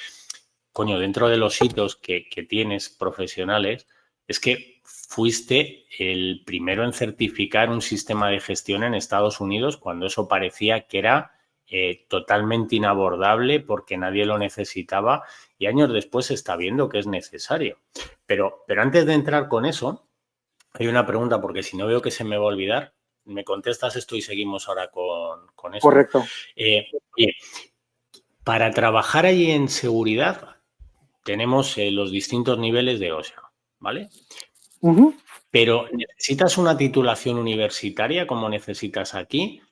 coño, dentro de los hitos que tienes profesionales, es que fuiste el primero en certificar un sistema de gestión en Estados Unidos cuando eso parecía que era totalmente inabordable porque nadie lo necesitaba y años después se está viendo que es necesario. Pero antes de entrar con eso, hay una pregunta porque si no veo que se me va a olvidar, me contestas esto y seguimos ahora con esto. Correcto. Oye, para trabajar ahí en seguridad tenemos los distintos niveles de OSHA, ¿vale? Pero necesitas una titulación universitaria como necesitas aquí.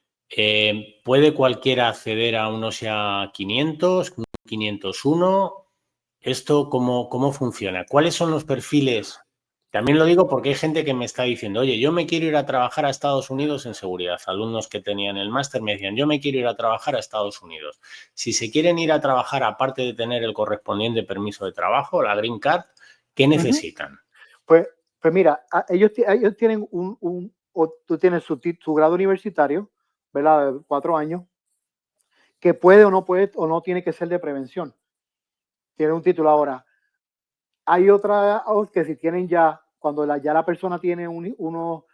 ¿Puede cualquiera acceder a un OSHA 500, 501? ¿Esto cómo funciona? ¿Cuáles son los perfiles? También lo digo porque hay gente que me está diciendo, oye, yo me quiero ir a trabajar a Estados Unidos en seguridad. Alumnos que tenían el máster me decían, yo me quiero ir a trabajar a Estados Unidos. Si se quieren ir a trabajar, aparte de tener el correspondiente permiso de trabajo, la Green Card, ¿qué necesitan? Pues, pues mira, ellos tienen tú tienes su grado universitario, ¿verdad? De 4 años, que puede o no tiene que ser de prevención. Tiene un título ahora. Hay otra que si tienen ya, cuando ya la persona tiene unos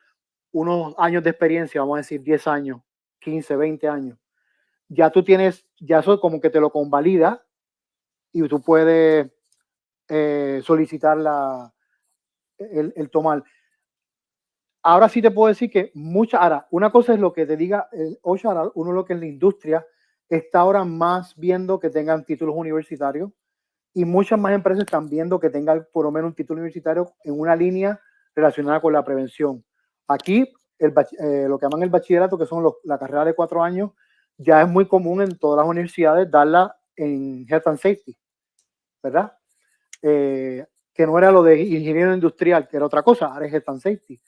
años de experiencia, vamos a decir 10 años, 15, 20 años, ya tú tienes, ya eso como que te lo convalida y tú puedes solicitar el tomar. Ahora sí te puedo decir que ahora, una cosa es lo que te diga el OSHA, uno lo que en la industria está ahora más viendo que tengan títulos universitarios, y muchas más empresas están viendo que tenga por lo menos un título universitario en una línea relacionada con la prevención. Aquí, lo que llaman el bachillerato, que son la carrera de 4 años, ya es muy común en todas las universidades darla en Health and Safety, ¿verdad? Que no era lo de ingeniero industrial, que era otra cosa, ahora es Health and Safety.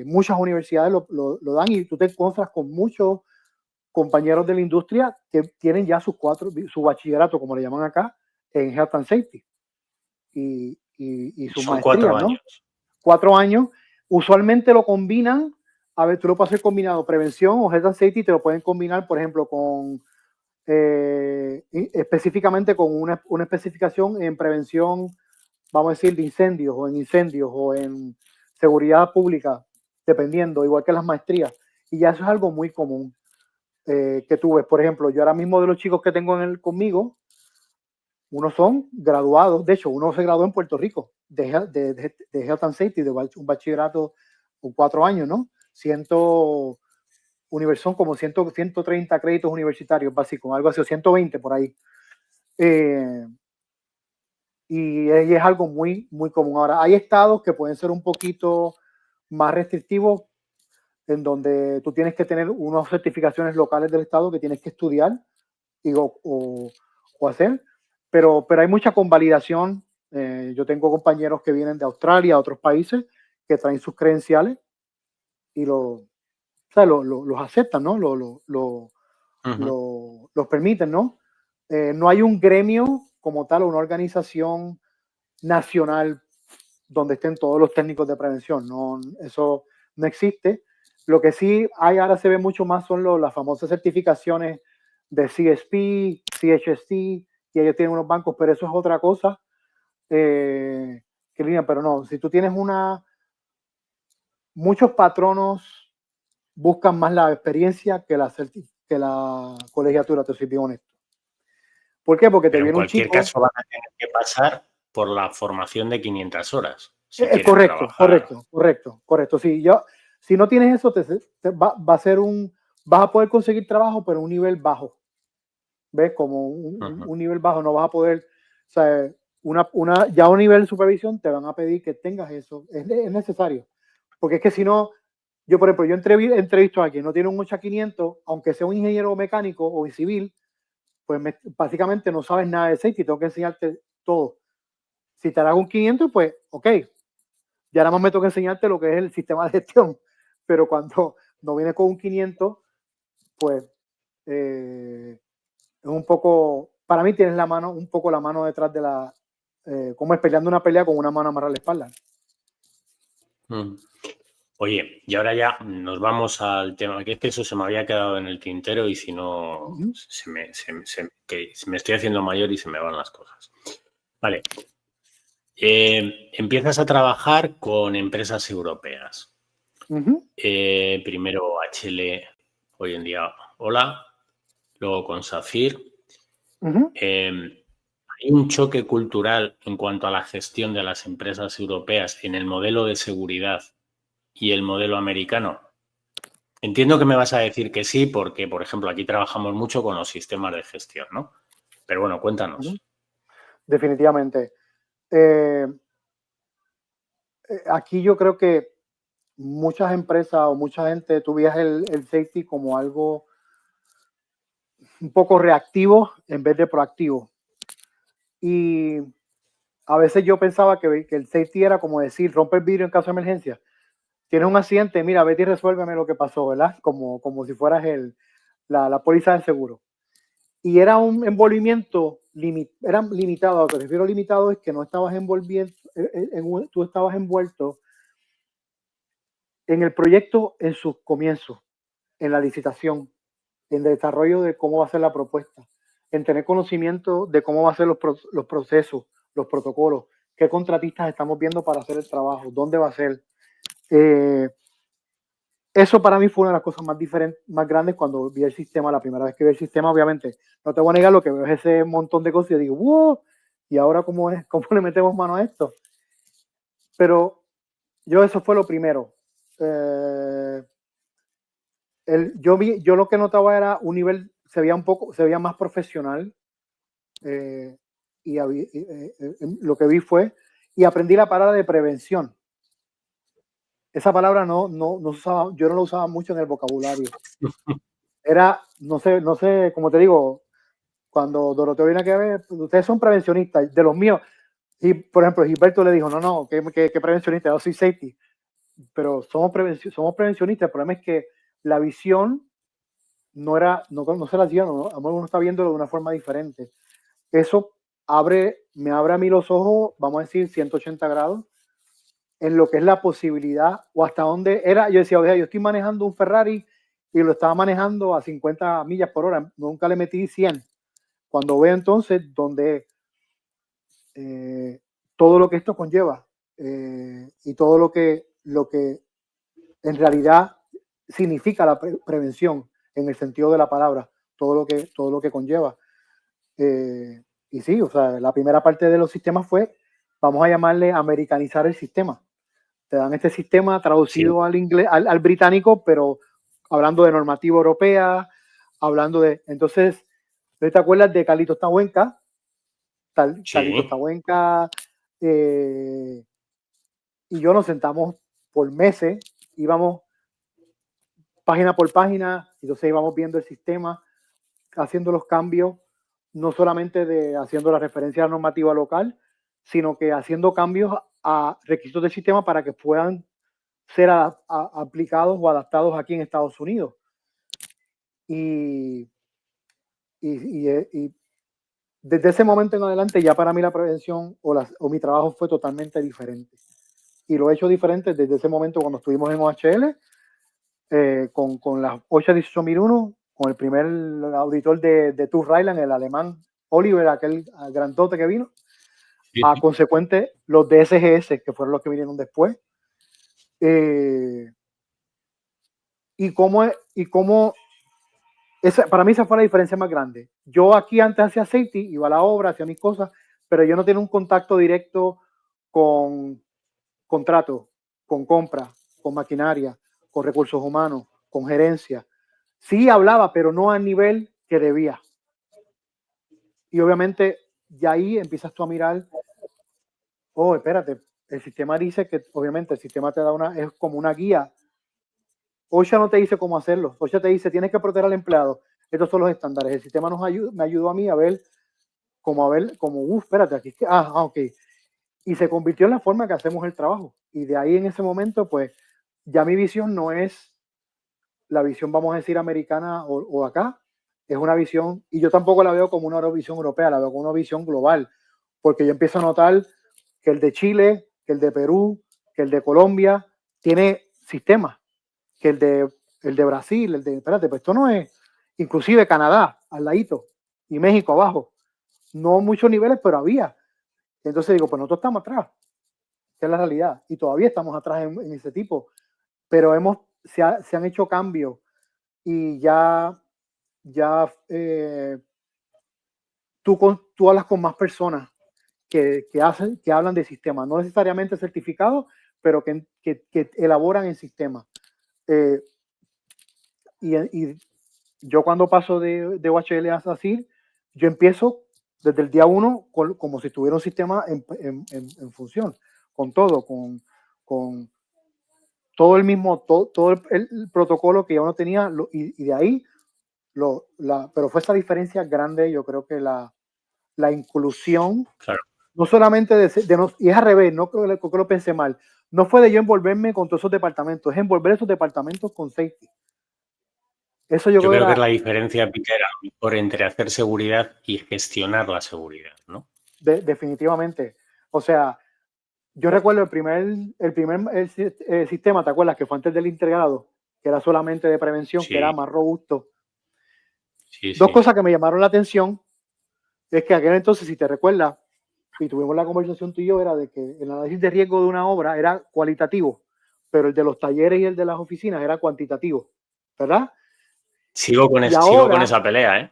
Muchas universidades lo dan y tú te encuentras con muchos compañeros de la industria que tienen ya su bachillerato, como le llaman acá, en Health and Safety y sus Son maestrías, 4 ¿no? años. 4 años. Usualmente lo combinan, a ver, tú lo puedes hacer combinado, prevención o Health and Safety, te lo pueden combinar, por ejemplo, con específicamente con una especificación en prevención, vamos a decir, de incendios o en seguridad pública, dependiendo, igual que las maestrías. Y ya eso es algo muy común que tú ves. Por ejemplo, yo ahora mismo de los chicos que tengo conmigo, unos son graduados, de hecho, uno se graduó en Puerto Rico de Health and Safety, de un bachillerato con 4 años, ¿no? Son como 130 créditos universitarios básicos, algo así, o 120 por ahí. Y es algo muy, muy común. Ahora, hay estados que pueden ser un poquito más restrictivos, en donde tú tienes que tener unas certificaciones locales del estado que tienes que estudiar o hacer, pero hay mucha convalidación. Yo tengo compañeros que vienen de Australia, otros países, que traen sus credenciales y los aceptan, ¿no? Los permiten, ¿no? No hay un gremio como tal, una organización nacional donde estén todos los técnicos de prevención. No, eso no existe. Lo que sí hay ahora se ve mucho más son las famosas certificaciones de CSP, CHST, y ellos tienen unos bancos, pero eso es otra cosa. Pero no, si tú tienes muchos patronos buscan más la experiencia que la colegiatura, te soy bien honesto. ¿Por qué? Porque te Pero en viene un cualquier chico. caso van a tener que pasar por la formación de 500 horas si Es quieren correcto, trabajar. correcto. Si no tienes eso, va a ser vas a poder conseguir trabajo, pero a un nivel bajo. ¿Ves? Como un nivel bajo, no vas a poder, o sea, ya a un nivel de supervisión te van a pedir que tengas eso. Es necesario. Porque es que si no, por ejemplo, yo entrevisto a quien no tiene un 8-500, aunque sea un ingeniero mecánico o civil, pues básicamente no sabes nada de safety, tengo que enseñarte todo. Si te hago un 500, pues, ok, ya nada más me toca enseñarte lo que es el sistema de gestión, pero cuando no viene con un 500, pues es un poco, para mí tienes un poco la mano detrás de como es peleando una pelea con una mano amarrada a la espalda. Oye, y ahora ya nos vamos al tema, que es que eso se me había quedado en el tintero y si no, que me estoy haciendo mayor y se me van las cosas. Vale. Empiezas a trabajar con empresas europeas. Primero HL, hoy en día Hola, luego con Safir. Hay un choque cultural en cuanto a la gestión de las empresas europeas en el modelo de seguridad y el modelo americano. Entiendo que me vas a decir que sí, porque, por ejemplo, aquí trabajamos mucho con los sistemas de gestión, ¿no? Pero bueno, cuéntanos. Definitivamente. Aquí yo creo que muchas empresas o mucha gente, tú veías el safety como algo un poco reactivo en vez de proactivo. Y a veces yo pensaba que el safety era como decir, rompe el vidrio en caso de emergencia. Tienes un accidente, mira, vete y resuélveme lo que pasó, ¿verdad? Como si fueras la póliza del seguro. Y era un envolvimiento era limitado. A lo que me refiero limitado es que no estabas envolviendo, tú estabas envuelto en el proyecto en sus comienzos, en la licitación, en el desarrollo de cómo va a ser la propuesta, en tener conocimiento de cómo va a ser los procesos, los protocolos, qué contratistas estamos viendo para hacer el trabajo, dónde va a ser. Eso para mí fue una de las cosas más grandes cuando vi el sistema, la primera vez que vi el sistema, obviamente, no te voy a negar lo que veo es ese montón de cosas y digo, ¡wow! ¿Y ahora cómo le metemos mano a esto? Pero eso fue lo primero. Yo lo que notaba era un nivel, se veía más profesional. y lo que vi fue, y aprendí la palabra de prevención. Esa palabra no usaba, yo no la usaba mucho en el vocabulario. Era, no sé, como te digo, cuando Doroteo viene a ver, ustedes son prevencionistas, de los míos. Y, por ejemplo, Gilberto le dijo, no, ¿qué prevencionista? Yo soy safety. Pero somos prevencionistas. El problema es que la visión no se la hacía, ¿no? Uno está viéndolo de una forma diferente. Eso me abre a mí los ojos, vamos a decir, 180 grados, en lo que es la posibilidad o hasta dónde era. Yo decía, oye, yo estoy manejando un Ferrari y lo estaba manejando a 50 millas por hora, nunca le metí 100. Cuando veo entonces donde todo lo que esto conlleva y todo lo que en realidad significa la prevención en el sentido de la palabra, todo lo que conlleva. Y sí, o sea, la primera parte de los sistemas fue, vamos a llamarle americanizar el sistema. Te dan este sistema traducido al inglés, al británico, pero hablando de normativa europea, hablando de, entonces, ¿te acuerdas de Carlitos Tahuenca? Carlitos Tahuenca y yo nos sentamos por meses, íbamos página por página, entonces íbamos viendo el sistema, haciendo los cambios, no solamente haciendo la referencia a la normativa local, sino que haciendo cambios a requisitos del sistema para que puedan ser aplicados o adaptados aquí en Estados Unidos. Y desde ese momento en adelante ya para mí la prevención o mi trabajo fue totalmente diferente. Y lo he hecho diferente desde ese momento cuando estuvimos en OHL, con las 8-18-1001, con el primer auditor de Tour Ryland, el alemán Oliver, aquel grandote que vino, a consecuente los DSGS, que fueron los que vinieron después. Y cómo para mí esa fue la diferencia más grande. Yo aquí antes hacía safety, iba a la obra, hacía mis cosas, pero yo no tenía un contacto directo con contratos, con compra, con maquinaria, con recursos humanos, con gerencia. Sí hablaba, pero no al nivel que debía. Y obviamente, ya ahí empiezas tú a mirar, oh, espérate, el sistema dice que obviamente el sistema te da es como una guía. OSHA no te dice cómo hacerlo. OSHA te dice, tienes que proteger al empleado. Estos son los estándares. El sistema me ayudó a mí a ver, espérate, aquí es que, ok. Y se convirtió en la forma que hacemos el trabajo. Y de ahí en ese momento, pues, ya mi visión no es la visión, vamos a decir, americana o acá. Es una visión, y yo tampoco la veo como una visión europea, la veo como una visión global. Porque yo empiezo a notar que el de Chile, que el de Perú, que el de Colombia, tiene sistemas. Que el de Brasil, espérate, pues esto no es, inclusive Canadá, al ladito, y México abajo. No muchos niveles, pero había. Entonces digo, pues nosotros estamos atrás, que es la realidad, y todavía estamos atrás en ese tipo, pero se han hecho cambios y ya tú hablas con más personas que hablan de sistemas, no necesariamente certificados, pero que elaboran el sistema. Y yo cuando paso de OHL a SACIR, yo empiezo desde el día 1 como si tuviera un sistema en función, con todo, con todo todo el protocolo que ya uno tenía, y de ahí, pero fue esa diferencia grande, yo creo que la inclusión, claro. no solamente y es al revés, no creo que lo pensé mal, no fue de yo envolverme con todos esos departamentos, es envolver esos departamentos con safety. Eso yo creo que es la diferencia, Peter, por entre hacer seguridad y gestionar la seguridad, ¿no? Definitivamente. O sea, yo recuerdo el primer sistema, ¿te acuerdas? Que fue antes del integrado, que era solamente de prevención, que era más robusto. Dos cosas que me llamaron la atención es que aquel entonces, si te recuerdas, y tuvimos la conversación tú y yo, era de que el análisis de riesgo de una obra era cualitativo, pero el de los talleres y el de las oficinas era cuantitativo, ¿verdad? Sigo con esa pelea, ¿eh?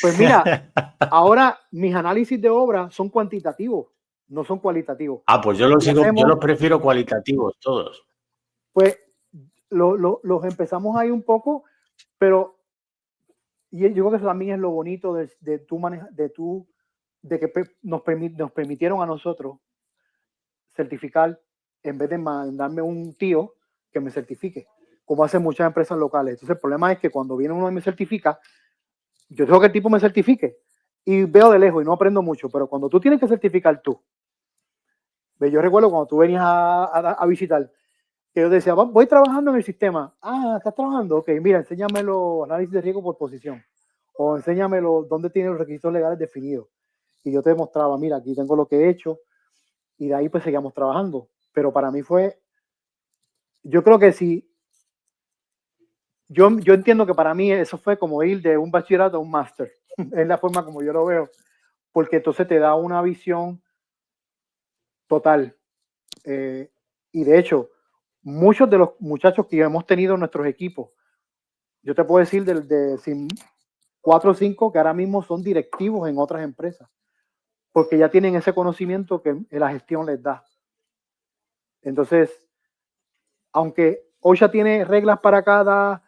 Pues mira, ahora mis análisis de obra son cuantitativos, no son cualitativos. Pues yo los prefiero cualitativos todos. Pues los empezamos ahí un poco, pero y yo creo que eso también es lo bonito de tú de que nos permitieron a nosotros certificar en vez de mandarme un tío que me certifique, como hacen muchas empresas locales. Entonces el problema es que cuando viene uno y me certifica, yo tengo que el tipo me certifique y veo de lejos y no aprendo mucho, pero cuando tú tienes que certificar tú, yo recuerdo cuando tú venías a visitar, que yo decía, voy trabajando en el sistema. Ah, ¿estás trabajando? Ok, mira, enséñame los análisis de riesgo por posición. O enséñame dónde tienen los requisitos legales definidos. Y yo te demostraba, mira, aquí tengo lo que he hecho. Y de ahí pues seguíamos trabajando. Pero para mí fue, yo creo que sí, yo entiendo que para mí eso fue como ir de un bachillerato a un máster. Es la forma como yo lo veo. Porque entonces te da una visión total. Y de hecho, muchos de los muchachos que hemos tenido en nuestros equipos, yo te puedo decir de 4 o 5 que ahora mismo son directivos en otras empresas, porque ya tienen ese conocimiento que la gestión les da. Entonces, aunque OSHA tiene reglas para cada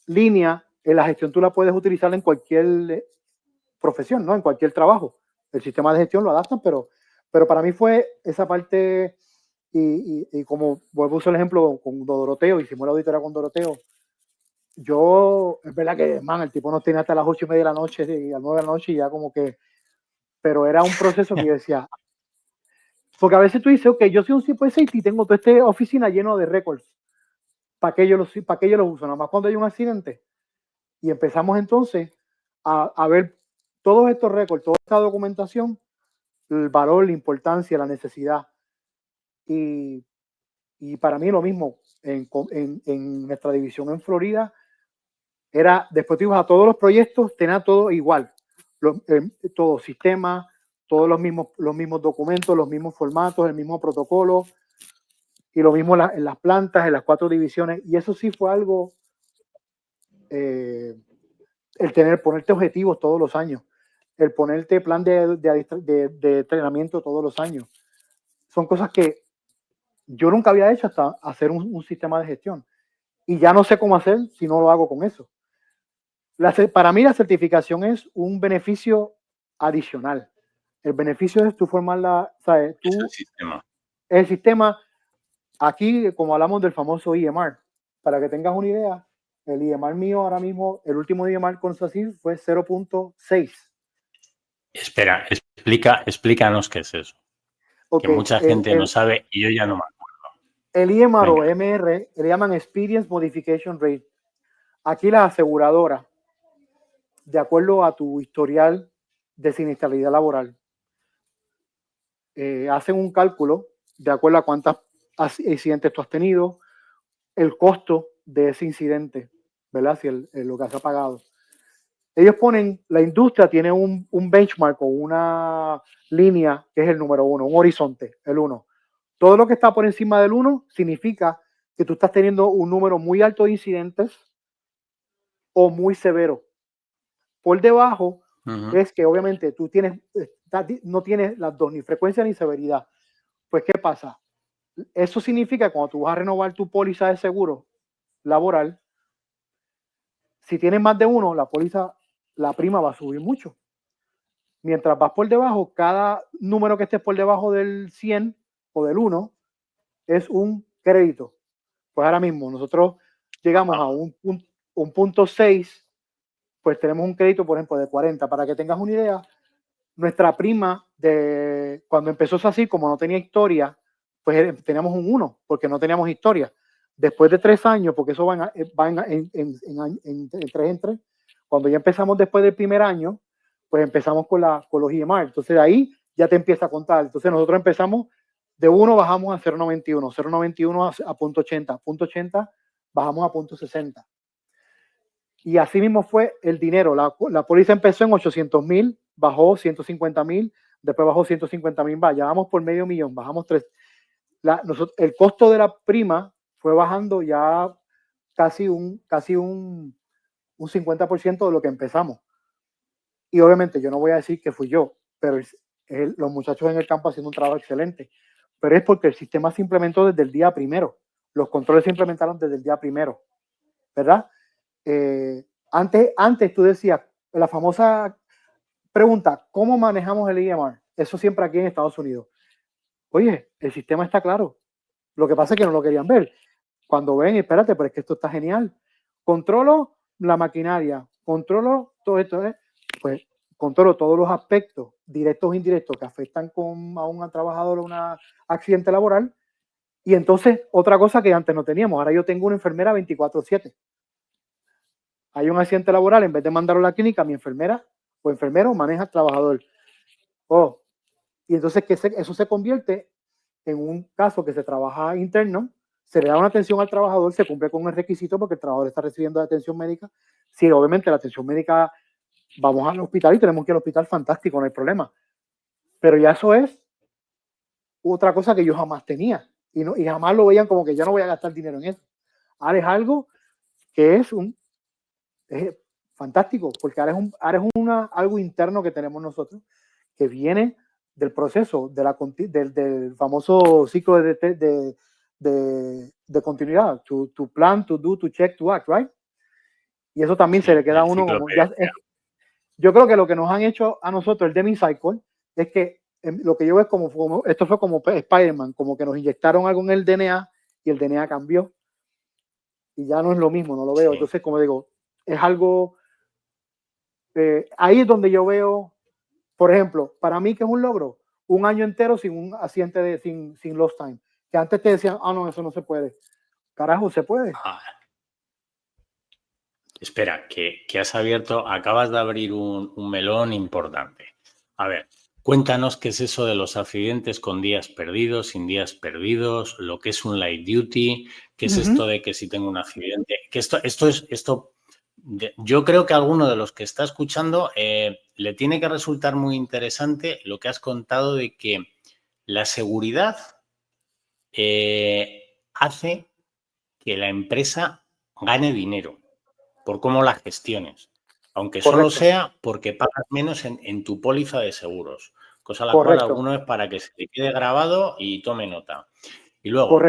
línea, en la gestión tú la puedes utilizar en cualquier profesión, ¿no? En cualquier trabajo. El sistema de gestión lo adaptan, pero para mí fue esa parte, y como vuelvo a usar el ejemplo con Doroteo, hicimos la auditoría con Doroteo. Yo, es verdad que, man, el tipo nos tenía hasta las 8:30 de la noche y a las 9 de la noche y ya como que, pero era un proceso que yo decía, porque a veces tú dices, ok, yo soy un tipo de safety y tengo toda esta oficina lleno de récords. ¿Para qué yo los uso? Nada más cuando hay un accidente. Y empezamos entonces a ver todos estos récords, toda esta documentación, el valor, la importancia, la necesidad. Y para mí lo mismo, en nuestra división en Florida, era, después tú ibas a todos los proyectos, tenía todo igual, todo sistema, todos los mismos documentos, los mismos formatos, el mismo protocolo, y lo mismo en las plantas, en las 4 divisiones, y eso sí fue algo, el ponerte objetivos todos los años, el ponerte plan de entrenamiento todos los años, son cosas que yo nunca había hecho hasta hacer un sistema de gestión, y ya no sé cómo hacer si no lo hago con eso. Para mí la certificación es un beneficio adicional. El beneficio es tú formar ¿sabes? Es el sistema. El sistema, aquí como hablamos del famoso EMR, para que tengas una idea, el EMR mío ahora mismo, el último EMR con SACIR fue 0.6. Espera, explícanos qué es eso. Okay, que mucha gente no sabe y yo ya no me acuerdo. El EMR o MR le llaman Experience Modification Rate. Aquí la aseguradora, de acuerdo a tu historial de siniestralidad laboral, hacen un cálculo de acuerdo a cuántos accidentes tú has tenido, el costo de ese incidente, ¿verdad? Si lo que has pagado. Ellos ponen, la industria tiene un benchmark o una línea que es el número 1, un horizonte, el 1. Todo lo que está por encima del 1 significa que tú estás teniendo un número muy alto de incidentes o muy severo. Por debajo es que obviamente tú no tienes las dos, ni frecuencia ni severidad. Pues, ¿qué pasa? Eso significa que cuando tú vas a renovar tu póliza de seguro laboral, si tienes más de uno, la prima va a subir mucho. Mientras vas por debajo, cada número que estés por debajo del 100 o del 1 es un crédito. Pues ahora mismo nosotros llegamos a un punto 6, pues tenemos un crédito, por ejemplo, de 40. Para que tengas una idea, nuestra prima de cuando empezó así, como no tenía historia, pues teníamos un 1, porque no teníamos historia. Después de 3 años, porque eso va en 3 en 3, cuando ya empezamos después del primer año, pues empezamos con los EMR. Entonces de ahí ya te empieza a contar. Entonces nosotros empezamos de 1, bajamos a 0.91, 0.91 a 0.80, 0.80 bajamos a 0.60. Y así mismo fue el dinero. La póliza empezó en 800,000, bajó 150,000, después bajó 150,000, ya vamos por $500,000, bajamos 3. El costo de la prima fue bajando ya casi un 50% de lo que empezamos. Y obviamente yo no voy a decir que fui yo, pero los muchachos en el campo haciendo un trabajo excelente. Pero es porque el sistema se implementó desde el día primero. Los controles se implementaron desde el día primero, ¿verdad? Antes tú decías, la famosa Pregunta, ¿cómo manejamos el EMR? Eso siempre aquí en Estados Unidos. Oye, el sistema está claro. Lo que pasa es que no lo querían ver. Cuando ven, espérate, pero es que esto está genial. Controlo la maquinaria, controlo todo esto, pues controlo todos los aspectos directos e indirectos que afectan a un trabajador o un accidente laboral. Y entonces, otra cosa que antes no teníamos, ahora yo tengo una enfermera 24/7. Hay un accidente laboral, en vez de mandarlo a la clínica, mi enfermera o enfermero maneja al trabajador. Oh, y entonces eso se convierte en un caso que se trabaja interno, se le da una atención al trabajador, se cumple con el requisito porque el trabajador está recibiendo atención médica. Sí, obviamente la atención médica, vamos al hospital y tenemos que ir al hospital, fantástico, no hay problema. Pero ya eso es otra cosa que yo jamás tenía y jamás lo veían como que ya no voy a gastar dinero en eso. Ahora es algo que es fantástico, porque ahora es algo interno que tenemos nosotros que viene del proceso, del famoso ciclo de continuidad, to plan, to do, to check, to act, right? Y eso también se le queda a uno como yo creo que lo que nos han hecho a nosotros, el Deming Cycle, es que lo que yo veo es como esto fue como Spider-Man, como que nos inyectaron algo en el DNA y el DNA cambió y ya no es lo mismo, no lo veo. Entonces, como digo, es algo, ahí es donde yo veo, por ejemplo, para mí que es un logro, un año entero sin un accidente sin lost time. Que antes te decían, no, eso no se puede. Carajo, se puede. Espera, que acabas de abrir un melón importante. A ver, cuéntanos qué es eso de los accidentes con días perdidos, sin días perdidos, lo que es un light duty, qué es esto de que si tengo un accidente, que esto, yo creo que a alguno de los que está escuchando le tiene que resultar muy interesante lo que has contado de que la seguridad hace que la empresa gane dinero por cómo la gestiones, aunque solo sea porque pagas menos en tu póliza de seguros, cosa a la cual alguno es para que se te quede grabado y tome nota. Y luego,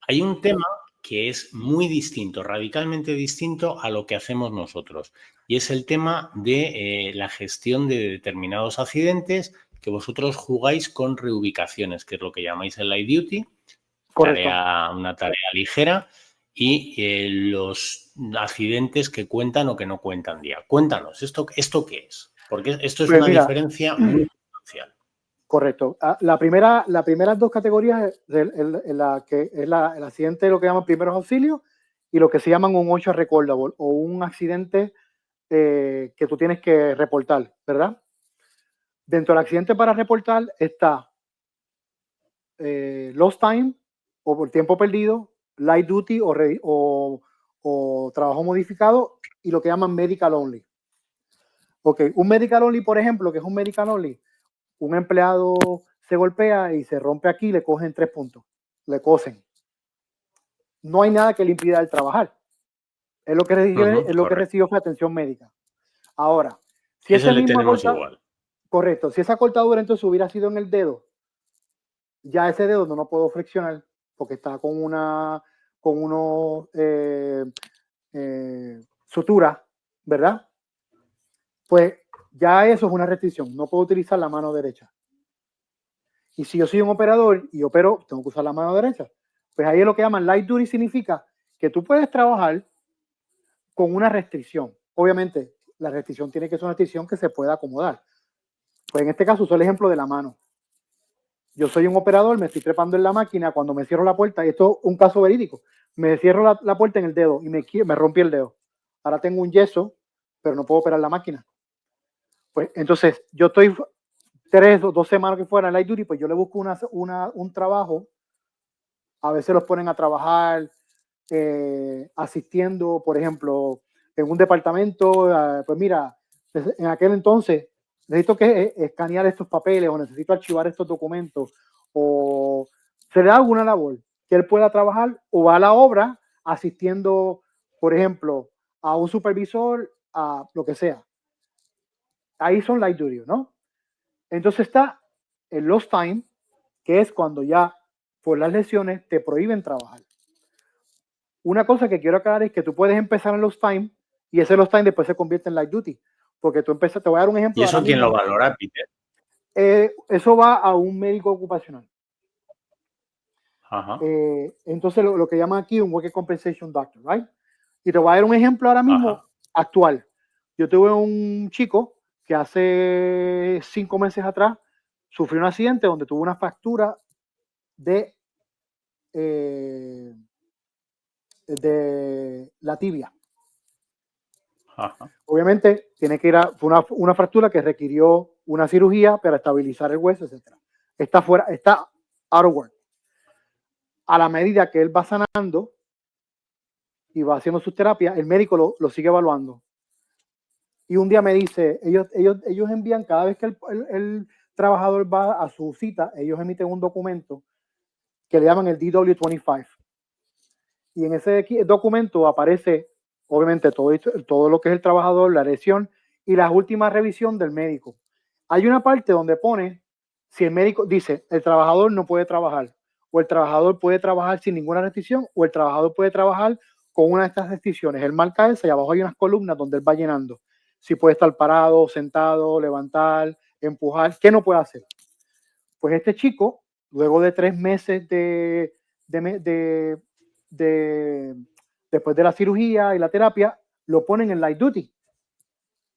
hay un tema que es muy distinto, radicalmente distinto a lo que hacemos nosotros, y es el tema de la gestión de determinados accidentes que vosotros jugáis con reubicaciones, que es lo que llamáis el light duty, una tarea ligera, y los accidentes que cuentan o que no cuentan día. Cuéntanos, ¿esto qué es? Porque esto es una diferencia muy sustancial. Correcto. Las primeras dos categorías, el accidente, lo que llaman primeros auxilios, y lo que se llaman un OSHA recordable o un accidente que tú tienes que reportar, ¿verdad? Dentro del accidente para reportar está lost time o por tiempo perdido, light duty o trabajo modificado y lo que llaman medical only. Ok, un medical only, por ejemplo, que es un medical only, un empleado se golpea y se rompe aquí, le cogen 3 puntos, le cosen. No hay nada que le impida el trabajar. Es lo que recibió fue atención médica. Ahora, si ese le tenemos igual. Correcto, si esa cortadura entonces hubiera sido en el dedo, ya ese dedo no lo puedo flexionar porque está con unos suturas, ¿verdad? Pues ya eso es una restricción, no puedo utilizar la mano derecha. Y si yo soy un operador y opero, tengo que usar la mano derecha. Pues ahí es lo que llaman light duty, significa que tú puedes trabajar con una restricción. Obviamente, la restricción tiene que ser una restricción que se pueda acomodar. Pues en este caso uso el ejemplo de la mano. Yo soy un operador, me estoy trepando en la máquina, cuando me cierro la puerta, y esto es un caso verídico, me cierro la puerta en el dedo y me rompí el dedo. Ahora tengo un yeso, pero no puedo operar la máquina. Pues entonces, yo estoy 3 o 2 semanas que fuera en light duty, pues yo le busco un trabajo. A veces los ponen a trabajar asistiendo, por ejemplo, en un departamento. Pues mira, en aquel entonces necesito que escanear estos papeles o necesito archivar estos documentos o se le da alguna labor que él pueda trabajar o va a la obra asistiendo, por ejemplo, a un supervisor, a lo que sea. Ahí son light duty, ¿no? Entonces está el lost time, que es cuando ya por las lesiones te prohíben trabajar. Una cosa que quiero aclarar es que tú puedes empezar en lost time y ese lost time después se convierte en light duty. Porque tú empiezas, te voy a dar un ejemplo. ¿Y eso quién lo valora, Peter? Eso va a un médico ocupacional. Ajá. Entonces, lo que llaman aquí un Workers' Compensation Doctor, ¿right? Y te voy a dar un ejemplo ahora mismo actual. Yo tuve un chico que hace 5 meses atrás sufrió un accidente donde tuvo una fractura de la tibia. Ajá. Obviamente, tiene que ir fue una fractura que requirió una cirugía para estabilizar el hueso, etc. Está fuera, está out of work. A la medida que él va sanando y va haciendo sus terapias, el médico lo sigue evaluando. Y un día me dice, ellos envían, cada vez que el trabajador va a su cita, ellos emiten un documento que le llaman el DW-25. Y en ese documento aparece, obviamente, todo lo que es el trabajador, la lesión y la última revisión del médico. Hay una parte donde pone, si el médico dice, el trabajador no puede trabajar, o el trabajador puede trabajar sin ninguna restricción, o el trabajador puede trabajar con una de estas restricciones. Él marca esa y abajo hay unas columnas donde él va llenando. Si puede estar parado, sentado, levantar, empujar, ¿qué no puede hacer? Pues este chico, luego de 3 meses después de la cirugía y la terapia, lo ponen en light duty.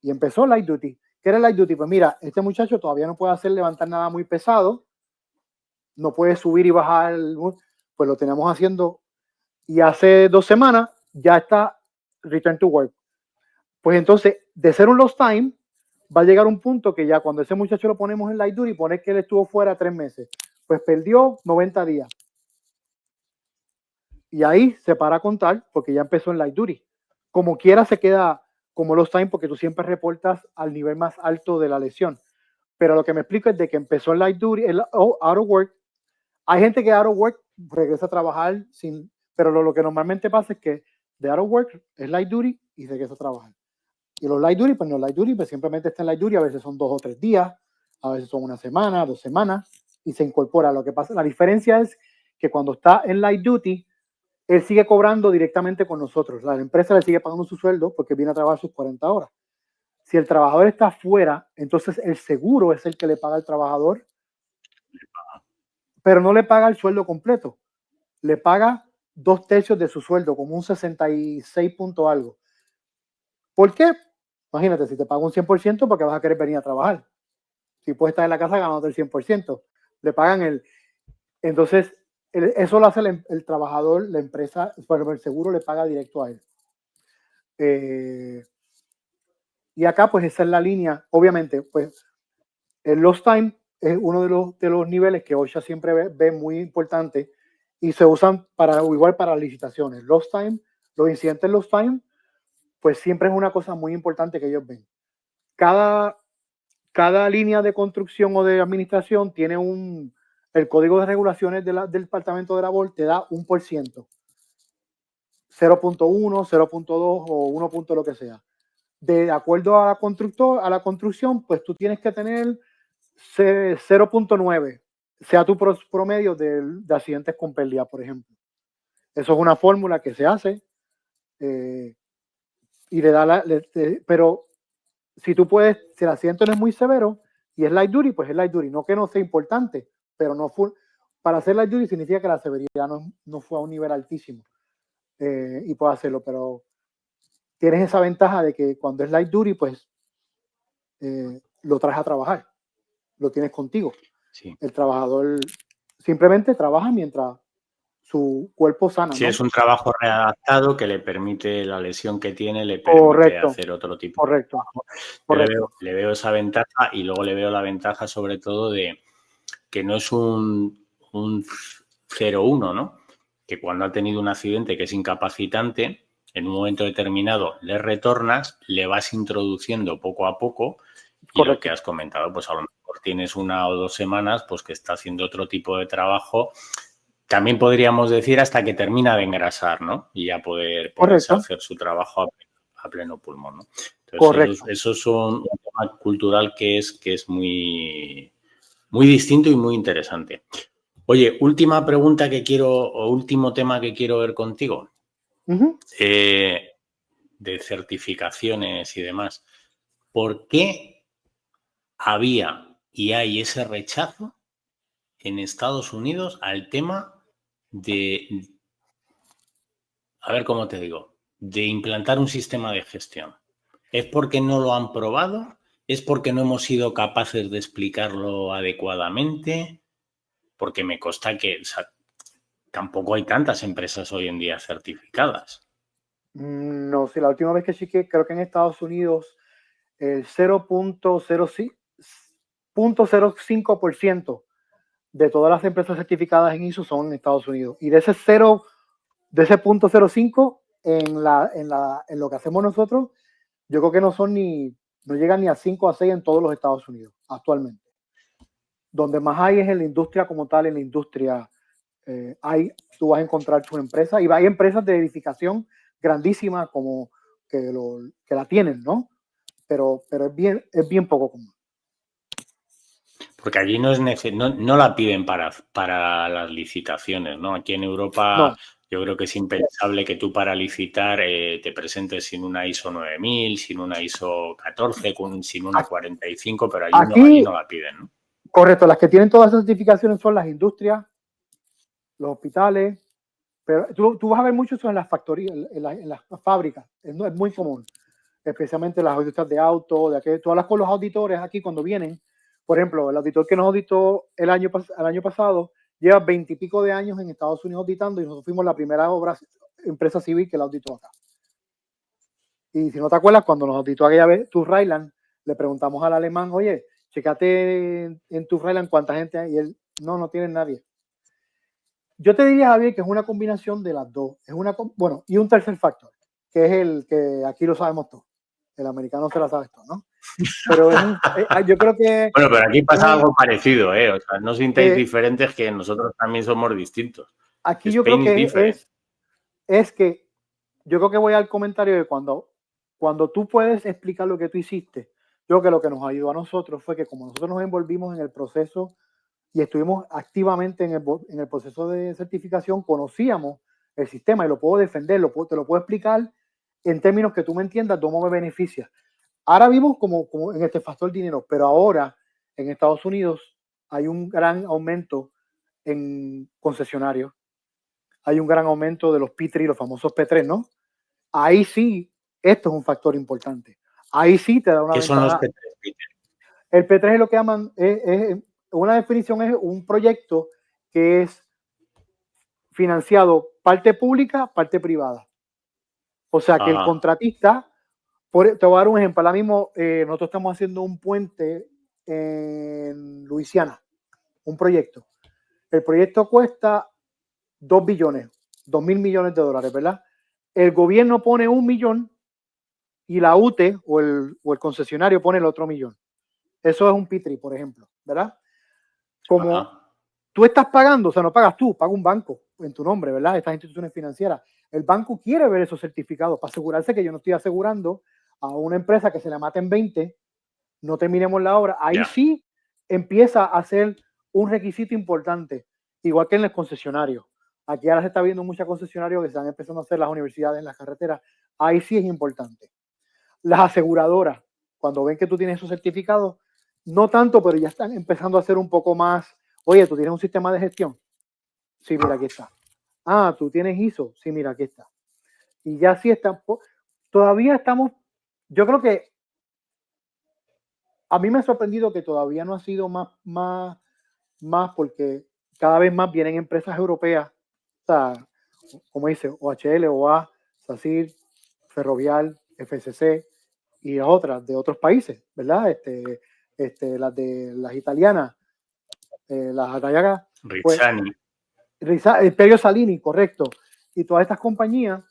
Y empezó light duty. ¿Qué era light duty? Pues mira, este muchacho todavía no puede hacer levantar nada muy pesado, no puede subir y bajar, pues lo tenemos haciendo. Y hace 2 semanas ya está return to work. Pues entonces, de ser un lost time, va a llegar un punto que ya cuando ese muchacho lo ponemos en light duty, pone que él estuvo fuera 3 meses, pues perdió 90 días. Y ahí se para a contar porque ya empezó en light duty. Como quiera se queda como lost time porque tú siempre reportas al nivel más alto de la lesión. Pero lo que me explico es de que empezó en light duty, el out of work. Hay gente que out of work regresa a trabajar pero lo que normalmente pasa es que de out of work es light duty y regresa a trabajar. Y los light duty, pues no light duty, pues simplemente está en light duty, a veces son 2 o 3 días, a veces son 1 semana, 2 semanas, y se incorpora. Lo que pasa, la diferencia es que cuando está en light duty, él sigue cobrando directamente con nosotros. La empresa le sigue pagando su sueldo porque viene a trabajar sus 40 horas. Si el trabajador está fuera, entonces el seguro es el que le paga al trabajador, pero no le paga el sueldo completo. Le paga 2/3 de su sueldo, como un 66 punto algo. ¿Por qué? Imagínate, si te pago un 100%, ¿por qué vas a querer venir a trabajar? Si puedes estar en la casa ganando el 100%. Le pagan Entonces, eso lo hace el trabajador, la empresa, pero el seguro le paga directo a él. Y acá, pues, esa es la línea. Obviamente, pues, el lost time es uno de los niveles que OSHA siempre ve muy importante y se usan igual para licitaciones. Lost time, los incidentes lost time, pues siempre es una cosa muy importante que ellos ven. Cada línea de construcción o de administración tiene el código de regulaciones del departamento de labor te da 1%, 0.1, 0.2 o 1. Lo que sea. De acuerdo a la construcción, pues tú tienes que tener 0.9, sea tu promedio de accidentes con pérdida, por ejemplo. Eso es una fórmula que se hace y le da pero si tú puedes, si el accidente no es muy severo y es light duty, pues es light duty. No que no sea importante, pero no fue. Para hacer light duty significa que la severidad no fue a un nivel altísimo y puede hacerlo, pero tienes esa ventaja de que cuando es light duty, pues lo traes a trabajar, lo tienes contigo. Sí. El trabajador simplemente trabaja mientras su cuerpo sana. Sí, ¿no? es un trabajo readaptado que le permite, la lesión que tiene, le permite hacer otro tipo de trabajo. Correcto. Le veo esa ventaja y luego le veo la ventaja sobre todo de que no es un 0-1, ¿no? Que cuando ha tenido un accidente que es incapacitante, en un momento determinado le retornas, le vas introduciendo poco a poco y lo que has comentado, pues a lo mejor tienes 1 o 2 semanas pues que está haciendo otro tipo de trabajo. También podríamos decir hasta que termina de engrasar, ¿no? Y ya poder ponerse a hacer su trabajo a pleno pulmón, ¿no? Entonces, eso es un tema cultural que es muy, muy distinto y muy interesante. Oye, último tema que quiero ver contigo. De certificaciones y demás. ¿por qué había y hay ese rechazo en Estados Unidos al tema de, a ver cómo te digo, de implantar un sistema de gestión? ¿Es porque no lo han probado? ¿Es porque no hemos sido capaces de explicarlo adecuadamente? Porque me consta que, o sea, tampoco hay tantas empresas hoy en día certificadas. No sé, la última vez que chequeé, creo que en Estados Unidos el 0.05% de todas las empresas certificadas en ISO son en Estados Unidos. Y de ese 0.05 en lo que hacemos nosotros, yo creo que no llegan ni a 5 a 6 en todos los Estados Unidos actualmente. Donde más hay es en la industria como tal, en la industria tú vas a encontrar tu empresa y hay empresas de edificación grandísimas como que la tienen, ¿no? Pero es bien poco común. Porque allí no la piden para las licitaciones, ¿no? Aquí en Europa No. yo creo que es impensable que tú para licitar te presentes sin una ISO 9000, sin una ISO 14, sin una 45, pero allí no la piden, ¿no? Correcto, las que tienen todas esas certificaciones son las industrias, los hospitales, pero tú vas a ver mucho eso en las factorías, en las fábricas, es muy común, especialmente las industrias de auto, tú hablas con los auditores aquí cuando vienen, por ejemplo, el auditor que nos auditó el año pasado lleva 20 y pico de años en Estados Unidos auditando y nosotros fuimos la primera empresa civil que la auditó acá. Y si no te acuerdas, cuando nos auditó aquella vez Tuff Rheinland, le preguntamos al alemán, oye, checate en Tuff Rheinland cuánta gente hay, y él, no tiene nadie. Yo te diría, Javier, que es una combinación de las dos. Bueno, y un tercer factor, que es el que aquí lo sabemos todos. El americano se la sabe esto, ¿no? Pero yo creo que... Bueno, pero aquí pasa algo parecido, ¿eh? O sea, no sintáis diferentes, que nosotros también somos distintos. Aquí yo creo que es que yo creo que voy al comentario de cuando tú puedes explicar lo que tú hiciste. Yo creo que lo que nos ayudó a nosotros fue que como nosotros nos envolvimos en el proceso y estuvimos activamente en el proceso de certificación, conocíamos el sistema y lo puedo defender, te lo puedo explicar en términos que tú me entiendas cómo me beneficia. Ahora vimos como en este factor dinero, pero ahora en Estados Unidos hay un gran aumento en concesionarios, hay un gran aumento de los P3, los famosos P3, ¿no? Ahí sí, esto es un factor importante. Ahí sí te da una ventaja. ¿Qué son los P3? El P3 es lo que llaman, una definición es un proyecto que es financiado parte pública, parte privada. O sea que el contratista, te voy a dar un ejemplo, ahora mismo nosotros estamos haciendo un puente en Luisiana, un proyecto. El proyecto cuesta 2 billones, 2.000 millones de dólares, ¿verdad? El gobierno pone 1 millón y la UTE o el concesionario pone el otro millón. Eso es un P3, por ejemplo, ¿verdad? Como tú estás pagando, o sea, no pagas tú, paga un banco en tu nombre, ¿verdad? Estas instituciones financieras. El banco quiere ver esos certificados para asegurarse que yo no estoy asegurando a una empresa que se la mate en 20, no terminemos la obra. Ahí sí empieza a ser un requisito importante, igual que en el concesionario. Aquí ahora se está viendo muchos concesionarios que están empezando a hacer las universidades en las carreteras. Ahí sí es importante. Las aseguradoras, cuando ven que tú tienes esos certificados, no tanto, pero ya están empezando a hacer un poco más. Oye, ¿tú tienes un sistema de gestión? Sí, mira, aquí está. Ah, ¿tú tienes ISO? Sí, mira, aquí está. Y ya sí está. Todavía estamos, yo creo que a mí me ha sorprendido que todavía no ha sido más porque cada vez más vienen empresas europeas, o sea, como dice, OHL, OA, SACIR, Ferrovial, FCC y otras de otros países, ¿verdad? Las italianas, las italianas, Rizzani. Perio Salini, correcto, y todas estas compañías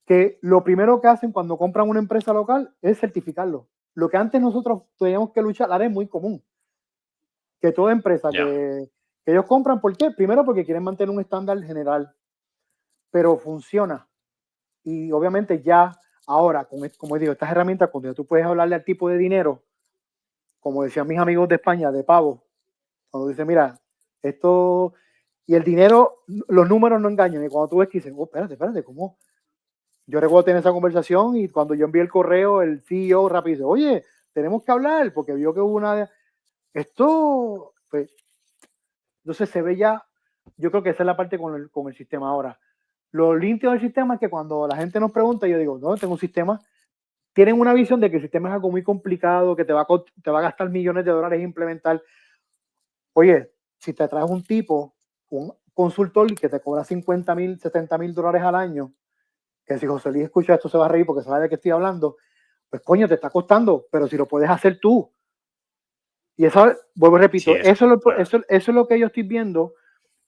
que lo primero que hacen cuando compran una empresa local es certificarlo. Lo que antes nosotros teníamos que luchar, ahora es muy común. Que toda empresa que ellos compran, ¿por qué? Primero porque quieren mantener un estándar general, pero funciona. Y obviamente ya ahora, como digo, estas herramientas, cuando tú puedes hablarle al tipo de dinero, como decían mis amigos de España, de pavo, cuando dicen, mira, esto, y el dinero, los números no engañan, y cuando tú ves que dices, oh, espérate, ¿cómo? yo recuerdo tener esa conversación y cuando yo envié el correo, el CEO rápido dice, oye, tenemos que hablar porque vio que hubo una... Esto, pues, entonces se ve ya, yo creo que esa es la parte con el sistema ahora. Lo limpio del sistema es que cuando la gente nos pregunta, yo digo, no, tengo un sistema. Tienen una visión de que el sistema es algo muy complicado, que te va a gastar millones de dólares implementar. Oye, si te traes un tipo, un consultor que te cobra 50,000, 70,000 dólares al año, que si José Luis escucha esto se va a reír porque sabe de qué estoy hablando, pues coño, te está costando, pero si lo puedes hacer tú. Y eso, vuelvo y repito, Sí, eso es lo que yo estoy viendo,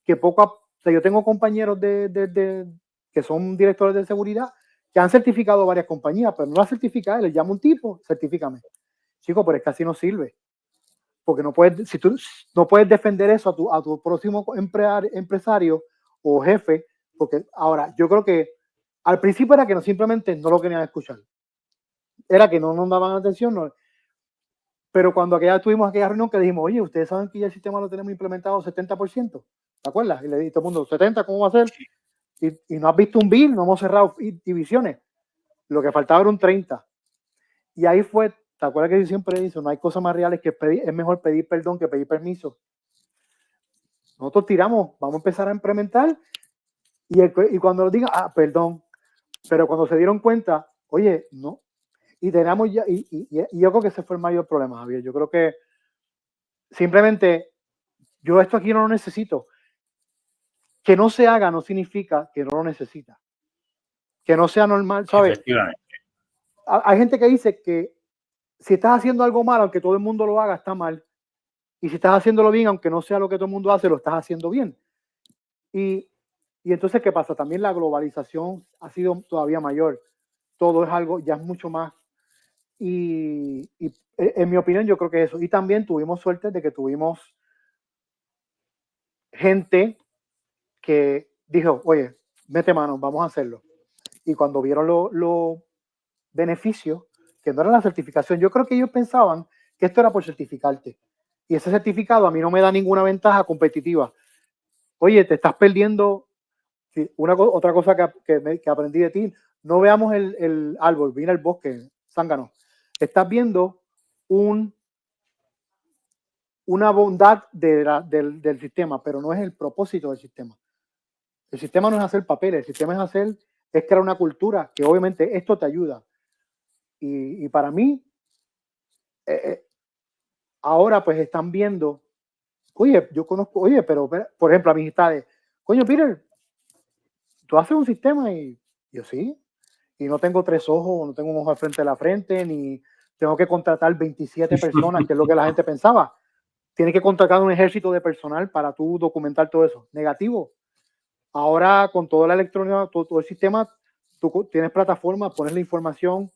que o sea, yo tengo compañeros que son directores de seguridad que han certificado varias compañías, pero no las certifican, les llama un tipo, certifícame. Chico, pero es que así no sirve. Porque no puedes, si tú no puedes defender eso a tu próximo empresario o jefe, porque ahora yo creo que al principio era que no simplemente no lo querían escuchar, era que no nos daban atención, no, pero cuando tuvimos aquella reunión que dijimos, oye, ustedes saben que ya el sistema lo tenemos implementado 70%, ¿te acuerdas? Y le dije todo el mundo, 70, ¿cómo va a ser? Y no has visto un bill, no hemos cerrado divisiones, lo que faltaba era un 30. Y ahí fue, ¿te acuerdas que yo siempre he dicho, no hay cosas más reales que pedir, es mejor pedir perdón que pedir permiso? Nosotros tiramos, vamos a empezar a implementar y cuando nos digan, perdón, pero cuando se dieron cuenta, oye, no, y tenemos ya, y yo creo que ese fue el mayor problema, Javier. Yo creo que simplemente yo esto aquí no lo necesito. Que no se haga no significa que no lo necesita. Que no sea normal, ¿sabes? efectivamente. Hay gente que dice que si estás haciendo algo mal, aunque todo el mundo lo haga, está mal. Y si estás haciéndolo bien, aunque no sea lo que todo el mundo hace, lo estás haciendo bien. Y entonces, ¿qué pasa? También la globalización ha sido todavía mayor. Todo es algo, ya es mucho más. Y en mi opinión, yo creo que eso. Y también tuvimos suerte de que tuvimos gente que dijo, oye, mete mano, vamos a hacerlo. Y cuando vieron los beneficios, que no era la certificación, yo creo que ellos pensaban que esto era por certificarte. Y ese certificado a mí no me da ninguna ventaja competitiva. Oye, te estás perdiendo. Otra cosa que aprendí de ti, no veamos el árbol, mira el bosque, zángano. Estás viendo una bondad del sistema, pero no es el propósito del sistema. El sistema no es hacer papeles, el sistema es crear una cultura que obviamente esto te ayuda. Y para mí, ahora pues están viendo, oye, yo conozco, oye, pero por ejemplo, amistades, coño, Peter, tú haces un sistema y yo sí, y no tengo 3 ojos, no tengo un ojo al frente de la frente, ni tengo que contratar 27 personas, que es lo que la gente pensaba. Tienes que contratar un ejército de personal para tú documentar todo eso. Negativo. Ahora con toda la electrónica, todo el sistema, tú tienes plataforma, pones la información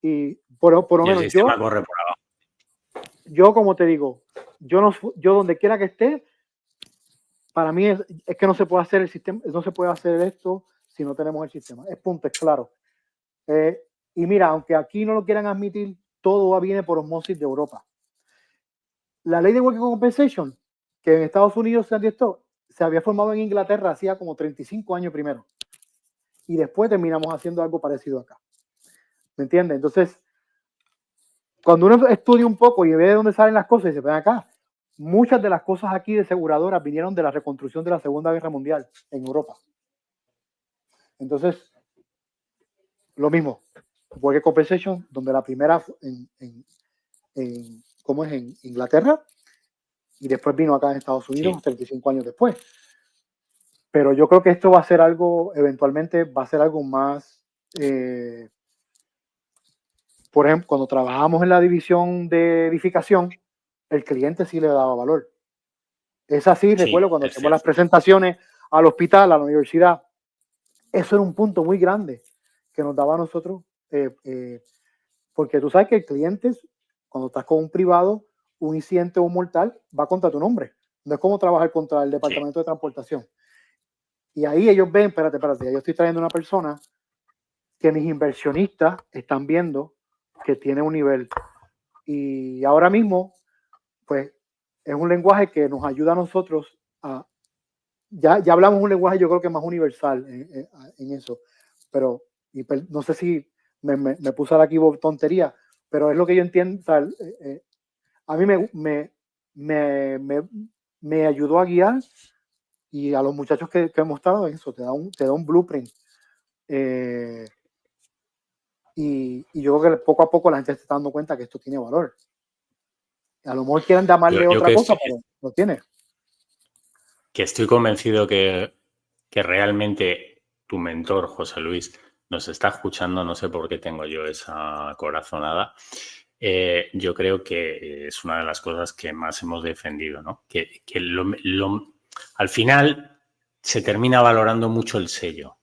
y por lo Y el menos sistema corre por abajo. yo como te digo, yo donde quiera que esté, para mí es que no se puede hacer el sistema, no se puede hacer esto si no tenemos el sistema. Es punto, es claro. Y mira, aunque aquí no lo quieran admitir, todo viene por osmosis de Europa. La ley de Working Compensation, que en Estados Unidos se había formado en Inglaterra hacía como 35 años primero. Y después terminamos haciendo algo parecido acá. ¿Me entiendes? Entonces, cuando uno estudia un poco y ve de dónde salen las cosas y se ven acá, muchas de las cosas aquí de aseguradoras vinieron de la reconstrucción de la Segunda Guerra Mundial en Europa. Entonces, lo mismo, Working Compensation, donde la primera ¿cómo es? En Inglaterra, y después vino acá en Estados Unidos, sí, 35 años después. Pero yo creo que esto va a ser algo, eventualmente va a ser algo más, por ejemplo, cuando trabajamos en la división de edificación, el cliente sí le daba valor. Es así, sí, recuerdo cuando hacemos las presentaciones al hospital, a la universidad, eso era un punto muy grande que nos daba a nosotros, porque tú sabes que el cliente, cuando estás con un privado, un incidente o un mortal va contra tu nombre. No es como trabajar contra el departamento de transportación. Y ahí ellos ven, espérate, yo estoy trayendo una persona que mis inversionistas están viendo que tiene un nivel. Y ahora mismo, pues, es un lenguaje que nos ayuda a nosotros a... Ya hablamos un lenguaje, yo creo que más universal en eso. pero no sé si me puse aquí tontería, pero es lo que yo entiendo. O sea, a mí me ayudó a guiar, y a los muchachos que hemos estado en eso, te da un blueprint. Y yo creo que poco a poco la gente se está dando cuenta que esto tiene valor. A lo mejor quieren llamarle otra cosa, pero lo tiene. Que estoy convencido que realmente tu mentor, José Luis, nos está escuchando. No sé por qué tengo yo esa corazonada. Yo creo que es una de las cosas que más hemos defendido, ¿no? Que al final se termina valorando mucho el sello,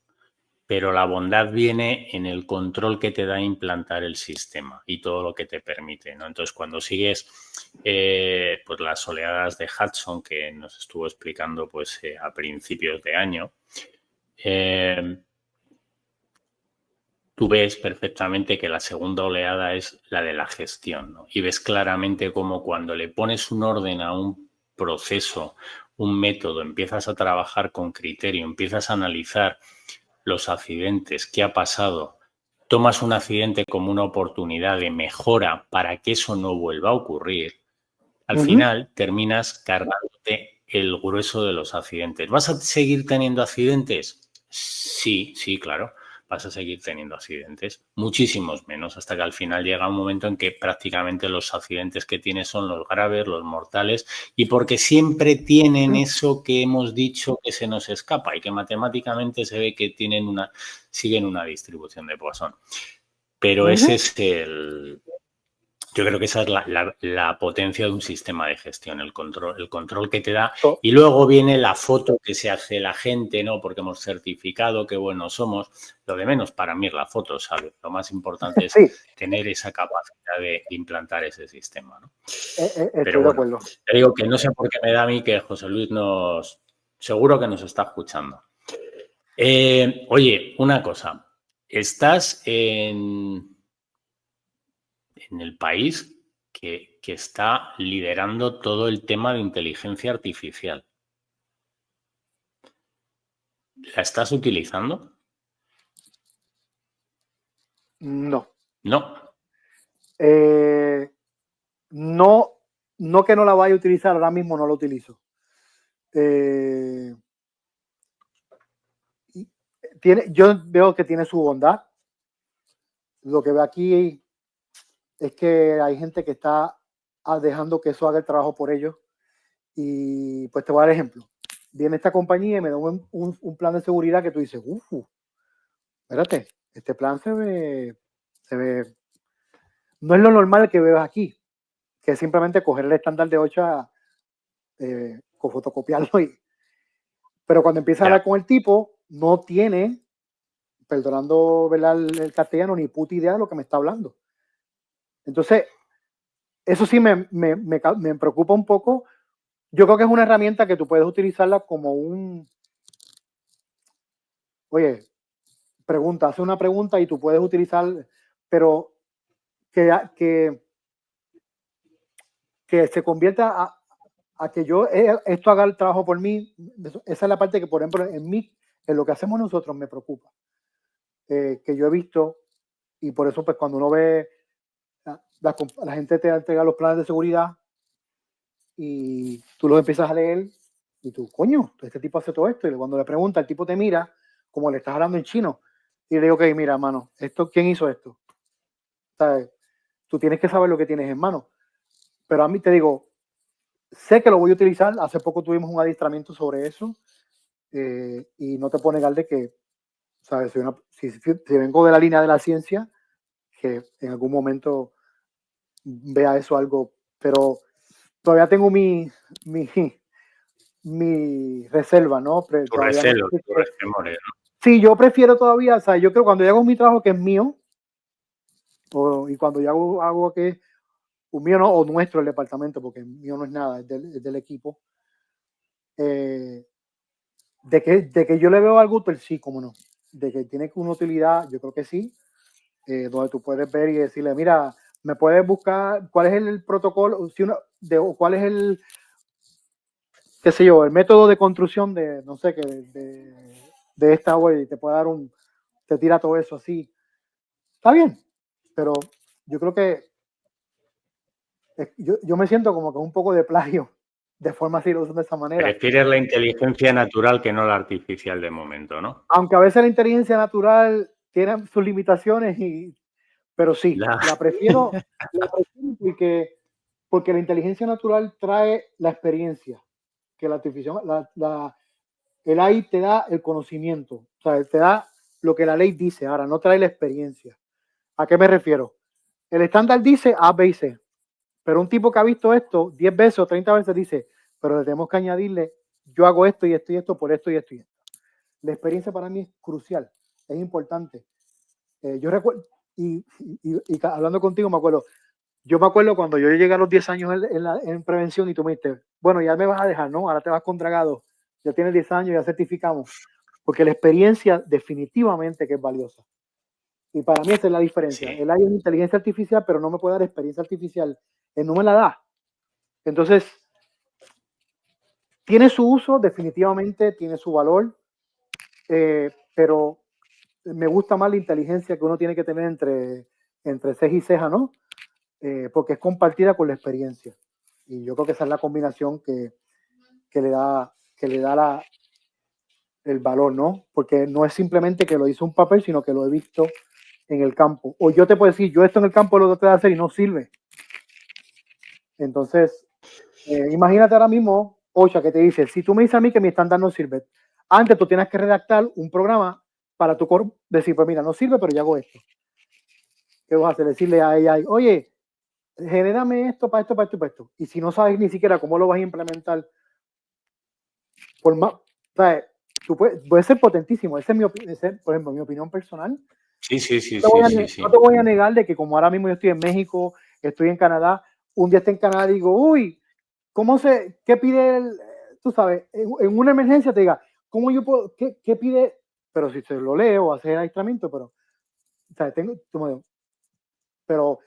pero la bondad viene en el control que te da implantar el sistema y todo lo que te permite, ¿no? Entonces, cuando sigues pues las oleadas de Hudson que nos estuvo explicando pues a principios de año, tú ves perfectamente que la segunda oleada es la de la gestión, ¿no? Y ves claramente cómo cuando le pones un orden a un proceso, un método, empiezas a trabajar con criterio, empiezas a analizar los accidentes, qué ha pasado, tomas un accidente como una oportunidad de mejora para que eso no vuelva a ocurrir, al final terminas cargándote el grueso de los accidentes. ¿Vas a seguir teniendo accidentes? Sí, claro. Vas a seguir teniendo accidentes, muchísimos menos, hasta que al final llega un momento en que prácticamente los accidentes que tienes son los graves, los mortales, y porque siempre tienen eso que hemos dicho que se nos escapa y que matemáticamente se ve que siguen una distribución de Poisson. Pero ese es yo creo que esa es la potencia de un sistema de gestión, el control que te da. Y luego viene la foto que se hace la gente, ¿no? Porque hemos certificado qué buenos somos. Lo de menos para mí es la foto, ¿sabes? Lo más importante es tener esa capacidad de implantar ese sistema, ¿no? Pero bueno, de acuerdo. Te digo que no sé por qué me da a mí que José Luis seguro que nos está escuchando. Oye, una cosa. Estás en el país que está liderando todo el tema de inteligencia artificial. ¿La estás utilizando? No. No. No que no la vaya a utilizar, ahora mismo no la utilizo. Yo veo que tiene su bondad. Lo que veo aquí es que hay gente que está dejando que eso haga el trabajo por ellos. Y pues te voy a dar ejemplo. Viene esta compañía y me da un plan de seguridad que tú dices, espérate, este plan se ve, no es lo normal que veo aquí, que es simplemente coger el estándar de 8 fotocopiarlo. Pero cuando empieza a hablar con el tipo, no tiene, perdonando, ¿verdad?, el castellano, ni puta idea de lo que me está hablando. Entonces, eso sí me preocupa un poco. Yo creo que es una herramienta que tú puedes utilizarla como oye, hace una pregunta y tú puedes utilizar, pero que se convierta a que esto haga el trabajo por mí. Esa es la parte que, por ejemplo, en lo que hacemos nosotros me preocupa. Que yo he visto, y por eso pues cuando uno ve la gente te entrega los planes de seguridad y tú los empiezas a leer y tú, coño, este tipo hace todo esto, y cuando le pregunta, el tipo te mira como le estás hablando en chino y le digo, ok, mira, mano, ¿quién hizo esto? ¿Sabes? Tú tienes que saber lo que tienes en mano. Pero a mí te digo, sé que lo voy a utilizar. Hace poco tuvimos un adiestramiento sobre eso, y no te puedo negar de que, ¿sabes? Si vengo de la línea de la ciencia, que en algún momento vea eso algo, pero todavía tengo mi reserva, ¿no? Tu recelo, tu resquemores, ¿no? Sí, yo prefiero todavía, o sea, yo creo que cuando yo hago mi trabajo que es mío, y cuando yo hago que un mío no, o nuestro, el departamento, porque el mío no es nada, es del equipo, de que yo le veo algo, pues sí, cómo no. De que tiene una utilidad, yo creo que sí, donde tú puedes ver y decirle, mira, me puedes buscar cuál es el protocolo, o cuál es el, qué sé yo, el método de construcción de, no sé, de esta web, y te puede dar te tira todo eso así. Está bien, pero yo creo que yo me siento como que un poco de plagio de forma así lo usan de esa manera. Prefieres la inteligencia natural que no la artificial de momento, ¿no? Aunque a veces la inteligencia natural tiene sus limitaciones, pero sí, la prefiero porque la inteligencia natural trae la experiencia, que la artificial, el AI te da el conocimiento, o sea, te da lo que la ley dice, ahora no trae la experiencia. ¿A qué me refiero? El estándar dice A, B y C, pero un tipo que ha visto esto 10 veces o 30 veces dice, pero le tenemos que añadirle, yo hago esto y esto y esto por esto y esto y esto. La experiencia para mí es crucial, es importante. Yo recuerdo, y hablando contigo me acuerdo, yo me acuerdo cuando yo llegué a los 10 años en prevención y tú me dijiste, bueno, ya me vas a dejar, ¿no? Ahora te vas con Dragados, ya tienes 10 años, ya certificamos, porque la experiencia definitivamente que es valiosa. Y para mí esa es la diferencia. Sí. El AI es inteligencia artificial, pero no me puede dar experiencia artificial. Él no me la da. Entonces, tiene su uso, definitivamente tiene su valor, pero me gusta más la inteligencia que uno tiene que tener entre ceja y ceja, ¿no? Porque es compartida con la experiencia. Y yo creo que esa es la combinación que le da el valor, ¿no? Porque no es simplemente que lo hizo un papel, sino que lo he visto en el campo. O yo te puedo decir, yo esto en el campo lo trato de hacer y no sirve. Entonces, imagínate ahora mismo, Ocha, que te dice, si tú me dices a mí que mi estándar no sirve, antes tú tienes que redactar un programa para tu decir, pues mira, no sirve, pero yo hago esto. ¿Qué vas a hacer? Decirle a ella, oye, genérame esto para esto, para esto, para esto. Y si no sabes ni siquiera cómo lo vas a implementar, por más, ¿sabes? Tú puede ser potentísimo. Esa es por ejemplo, mi opinión personal. Sí, sí, sí, No te voy a negar de que como ahora mismo yo estoy en México, estoy en Canadá, un día estoy en Canadá y digo, uy, ¿qué pide tú sabes, en una emergencia te diga, ¿cómo yo puedo, qué pide? Pero si se lo leo o hacer aislamiento, pero, ¿sabes? Pero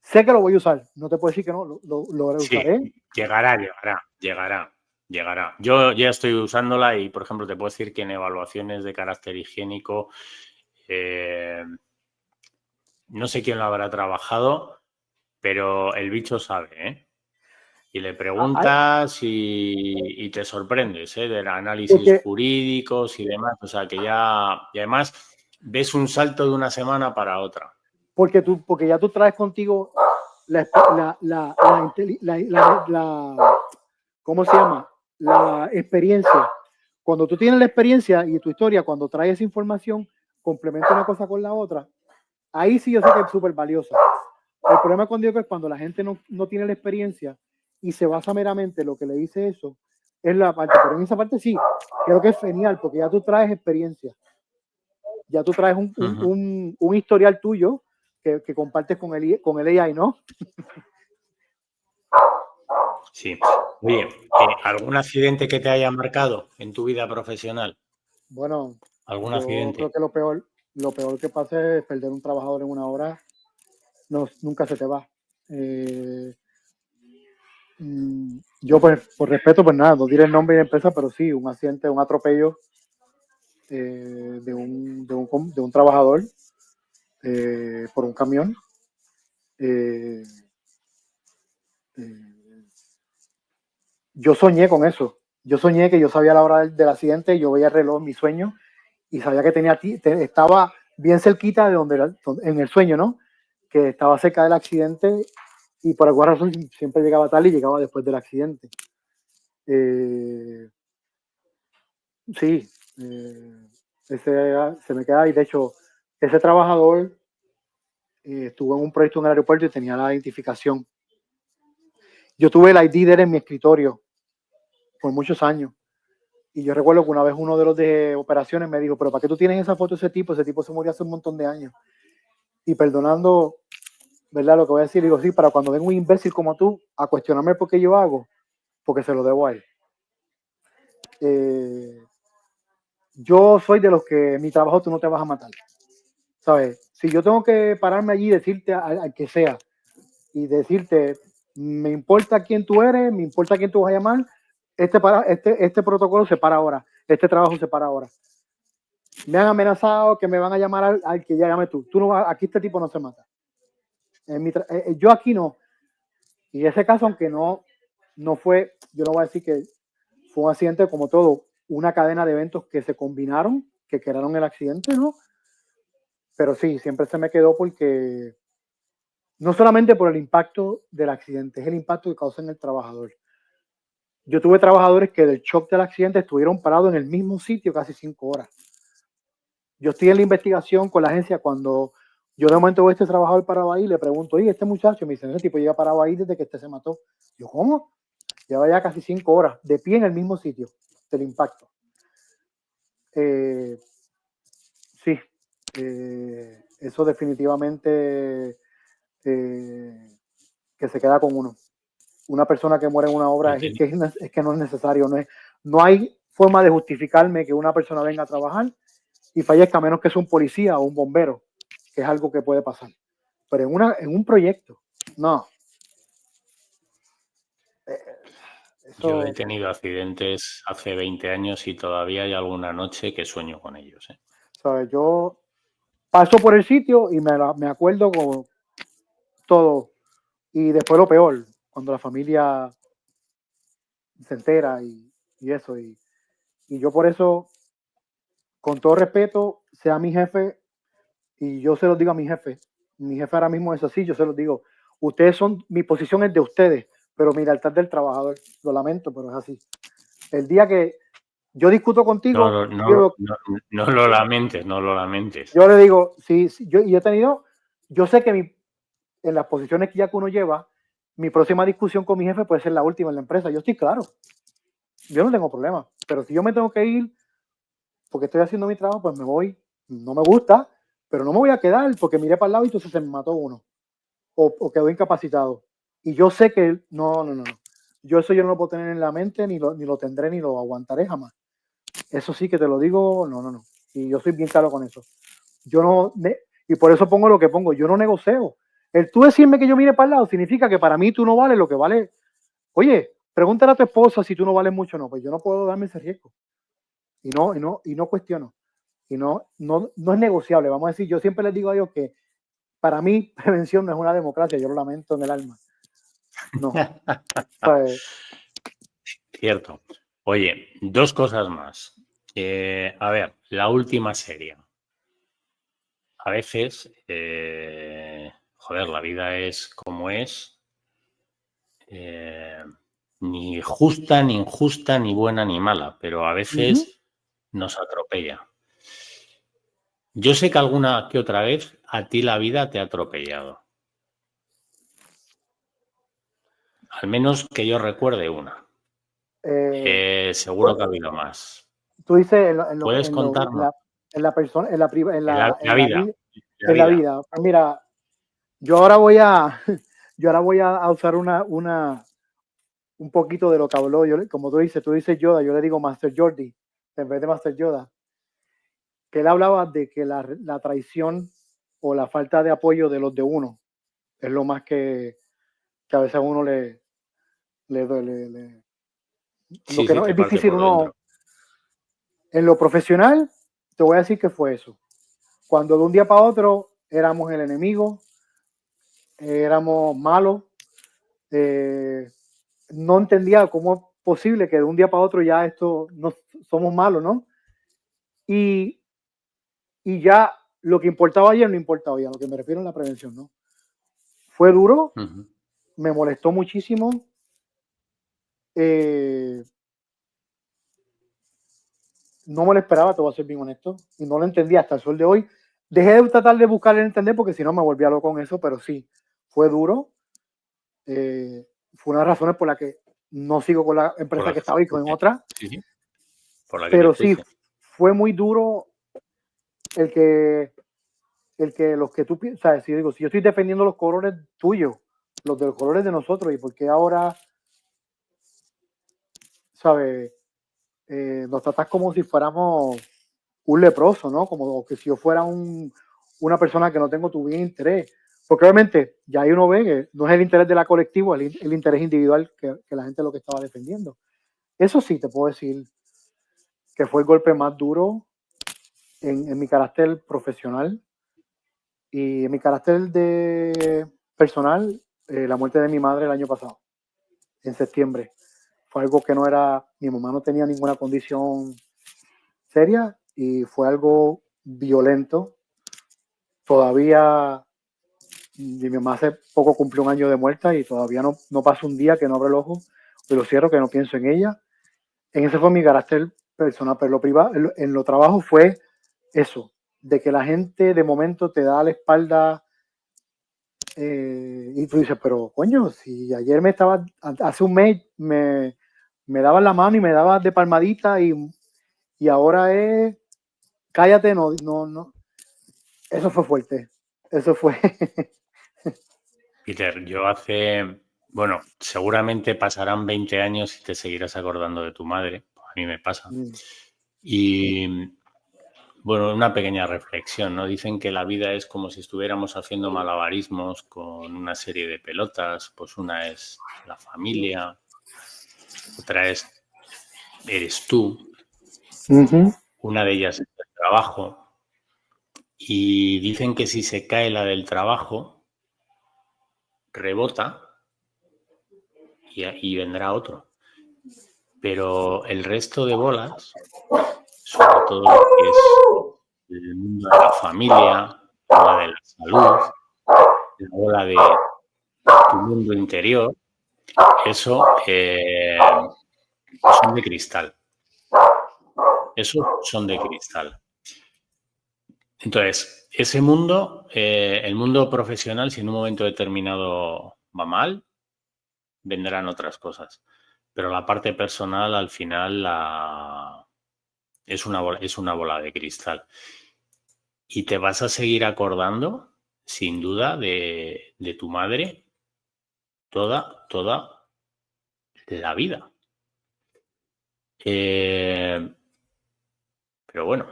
sé que lo voy a usar, no te puedo decir que no, lo usaré. Sí, llegará. Yo ya estoy usándola y, por ejemplo, te puedo decir que en evaluaciones de carácter higiénico, no sé quién lo habrá trabajado, pero el bicho sabe, ¿eh? Y le preguntas y te sorprendes, del análisis jurídicos y demás. O sea, que ya... Y además ves un salto de una semana para otra. Porque ya tú traes contigo ¿cómo se llama? La experiencia. Cuando tú tienes la experiencia y tu historia, cuando traes esa información, complementa una cosa con la otra, ahí sí yo sé que es súper valiosa. El problema cuando digo que es cuando la gente no tiene la experiencia y se basa meramente en lo que le dice eso, es la parte, pero en esa parte sí, creo que es genial porque ya tú traes experiencia, ya tú traes un historial tuyo que compartes con el AI, ¿no? Sí. Oye, ¿algún accidente que te haya marcado en tu vida profesional? Bueno, ¿Algún yo accidente? creo que lo peor que pasa es perder un trabajador en una hora, nunca se te va. Yo, pues, por respeto, pues nada, no diré el nombre de la empresa, pero sí, un accidente, un atropello de un trabajador por un camión. Yo soñé con eso. Yo soñé que yo sabía la hora del accidente, yo veía el reloj en mi sueño y sabía que estaba bien cerquita de en el sueño, ¿no? Que estaba cerca del accidente y por alguna razón siempre llegaba tarde y llegaba después del accidente. Sí, se me queda ahí. De hecho, ese trabajador estuvo en un proyecto en el aeropuerto y tenía la identificación. Yo tuve el ID de él en mi escritorio por muchos años. Y yo recuerdo que una vez uno de los de operaciones me dijo, pero ¿para qué tú tienes esa foto de ese tipo? Ese tipo se murió hace un montón de años. Y perdonando, ¿verdad? Lo que voy a decir, digo, sí, para cuando venga un imbécil como tú a cuestionarme por qué yo hago, porque se lo debo a él. Yo soy de los que mi trabajo tú no te vas a matar. ¿Sabes? Si yo tengo que pararme allí y decirte al que sea y decirte, me importa quién tú eres, me importa quién tú vas a llamar, este protocolo se para ahora, este trabajo se para ahora. me han amenazado que me van a llamar al que ya llame tú. Tú no vas, aquí este tipo no se mata. Yo aquí no. Y ese caso, aunque no fue, yo no voy a decir que fue un accidente como todo, una cadena de eventos que se combinaron, que crearon el accidente, ¿no? Pero sí, siempre se me quedó porque no solamente por el impacto del accidente, es el impacto que causa en el trabajador. Yo tuve trabajadores que del shock del accidente estuvieron parados en el mismo sitio casi 5 horas. Yo estoy en la investigación con la agencia cuando yo de momento veo a este trabajador parado ahí, le pregunto, oye, este muchacho, me dice, ese tipo lleva parado ahí desde que este se mató. Yo, ¿cómo? Lleva ya casi 5 horas de pie en el mismo sitio del impacto. Sí, eso definitivamente que se queda con uno. Una persona que muere en una obra es que no es necesario, no hay forma de justificarme que una persona venga a trabajar y fallezca a menos que sea un policía o un bombero, que es algo que puede pasar. Pero en un proyecto, no. Yo he tenido accidentes hace 20 años y todavía hay alguna noche que sueño con ellos. ¿Sabes? Yo paso por el sitio y me acuerdo con todo. Y después lo peor, cuando la familia se entera y eso. Y yo por eso, con todo respeto, sea mi jefe, y yo se los digo a mi jefe ahora mismo es así, yo se los digo, ustedes son, mi posición es de ustedes, pero mi lealtad del trabajador, lo lamento, pero es así. El día que yo discuto contigo, No lo lamentes, no lo lamentes. Yo le digo, sí, yo he tenido, yo sé que en las posiciones que ya que uno lleva, mi próxima discusión con mi jefe puede ser la última en la empresa, yo estoy claro, yo no tengo problema, pero si yo me tengo que ir porque estoy haciendo mi trabajo, pues me voy, no me gusta, pero no me voy a quedar porque miré para el lado y entonces se me mató uno o quedó incapacitado. Y yo sé que no. Yo eso yo no lo puedo tener en la mente, ni lo tendré, ni lo aguantaré jamás. Eso sí que te lo digo, no. Y yo soy bien claro con eso. Yo no, y por eso pongo lo que pongo, yo no negocio. El tú decirme que yo mire para el lado significa que para mí tú no vales lo que vale. Oye, pregúntale a tu esposa si tú no vales mucho o no, pues yo no puedo darme ese riesgo. Y no cuestiono. Y no es negociable. Vamos a decir, yo siempre les digo a ellos que para mí prevención no es una democracia, yo lo lamento en el alma. No. Pues, cierto. Oye, 2 cosas más. A ver, la última serie. A veces, joder, la vida es como es. Ni justa, ni injusta, ni buena, ni mala, pero a veces nos atropella. Yo sé que alguna que otra vez a ti la vida te ha atropellado. Al menos que yo recuerde una. Seguro que ha habido más. Tú dices ¿Puedes contarnos? en la persona, en la vida. Pues mira, yo ahora voy a usar un poquito de lo que habló. Como tú dices Yoda, yo le digo Master Jordi en vez de Master Yoda. Que él hablaba de que la traición o la falta de apoyo de los de uno es lo más que a veces a uno le duele. Lo que no es difícil uno. En lo profesional, te voy a decir que fue eso. Cuando de un día para otro éramos el enemigo, éramos malos, no entendía cómo es posible que de un día para otro ya esto no somos malos, ¿no? Y ya lo que importaba ayer no importa hoy, a lo que me refiero en la prevención, ¿no? Fue duro, me molestó muchísimo. No me lo esperaba, te voy a ser bien honesto, y no lo entendí hasta el sol de hoy. Dejé de tratar de buscar el entender porque si no me volvía loco con eso, pero sí, fue duro. Fue una de las razones por la que no sigo con la empresa que estaba y con otra. Sí. Pero sí, fue muy duro el que los que tú piensas, ¿sabes? Si yo estoy defendiendo los colores tuyos, los de los colores de nosotros, y porque ahora, ¿sabes? Nos tratas como si fuéramos un leproso, ¿no? Como que si yo fuera una persona que no tengo tu bien interés. Porque obviamente ya ahí uno ve que no es el interés de la colectiva, el interés individual que la gente lo que estaba defendiendo. Eso sí te puedo decir que fue el golpe más duro en mi carácter profesional y en mi carácter de personal, la muerte de mi madre el año pasado, en septiembre. Fue algo que no era, mi mamá no tenía ninguna condición seria y fue algo violento. Todavía, mi mamá hace poco cumplió 1 año de muerta y todavía no pasa un día que no abro el ojo y lo cierro, que no pienso en ella. En ese fue mi carácter personal, pero lo privado, en lo trabajo fue eso, de que la gente de momento te da la espalda y tú dices, pero coño, si ayer hace un mes me daban la mano y me dabas de palmadita y ahora es, cállate, no. Eso fue fuerte, eso fue. Peter, bueno, seguramente pasarán 20 años y te seguirás acordando de tu madre. A mí me pasa. Y bueno, una pequeña reflexión, ¿no? Dicen que la vida es como si estuviéramos haciendo malabarismos con una serie de pelotas. Pues una es la familia, otra eres tú, una de ellas es el trabajo. Y dicen que si se cae la del trabajo, rebota y vendrá otro. Pero el resto de bolas, sobre todo lo que es el mundo de la familia, la bola de la salud, la bola de tu mundo interior, eso son de cristal. Esos son de cristal. Entonces, ese mundo, el mundo profesional, si en un momento determinado va mal, vendrán otras cosas. Pero la parte personal, al final, es una bola de cristal. Y te vas a seguir acordando, sin duda, de tu madre toda la vida. Pero bueno,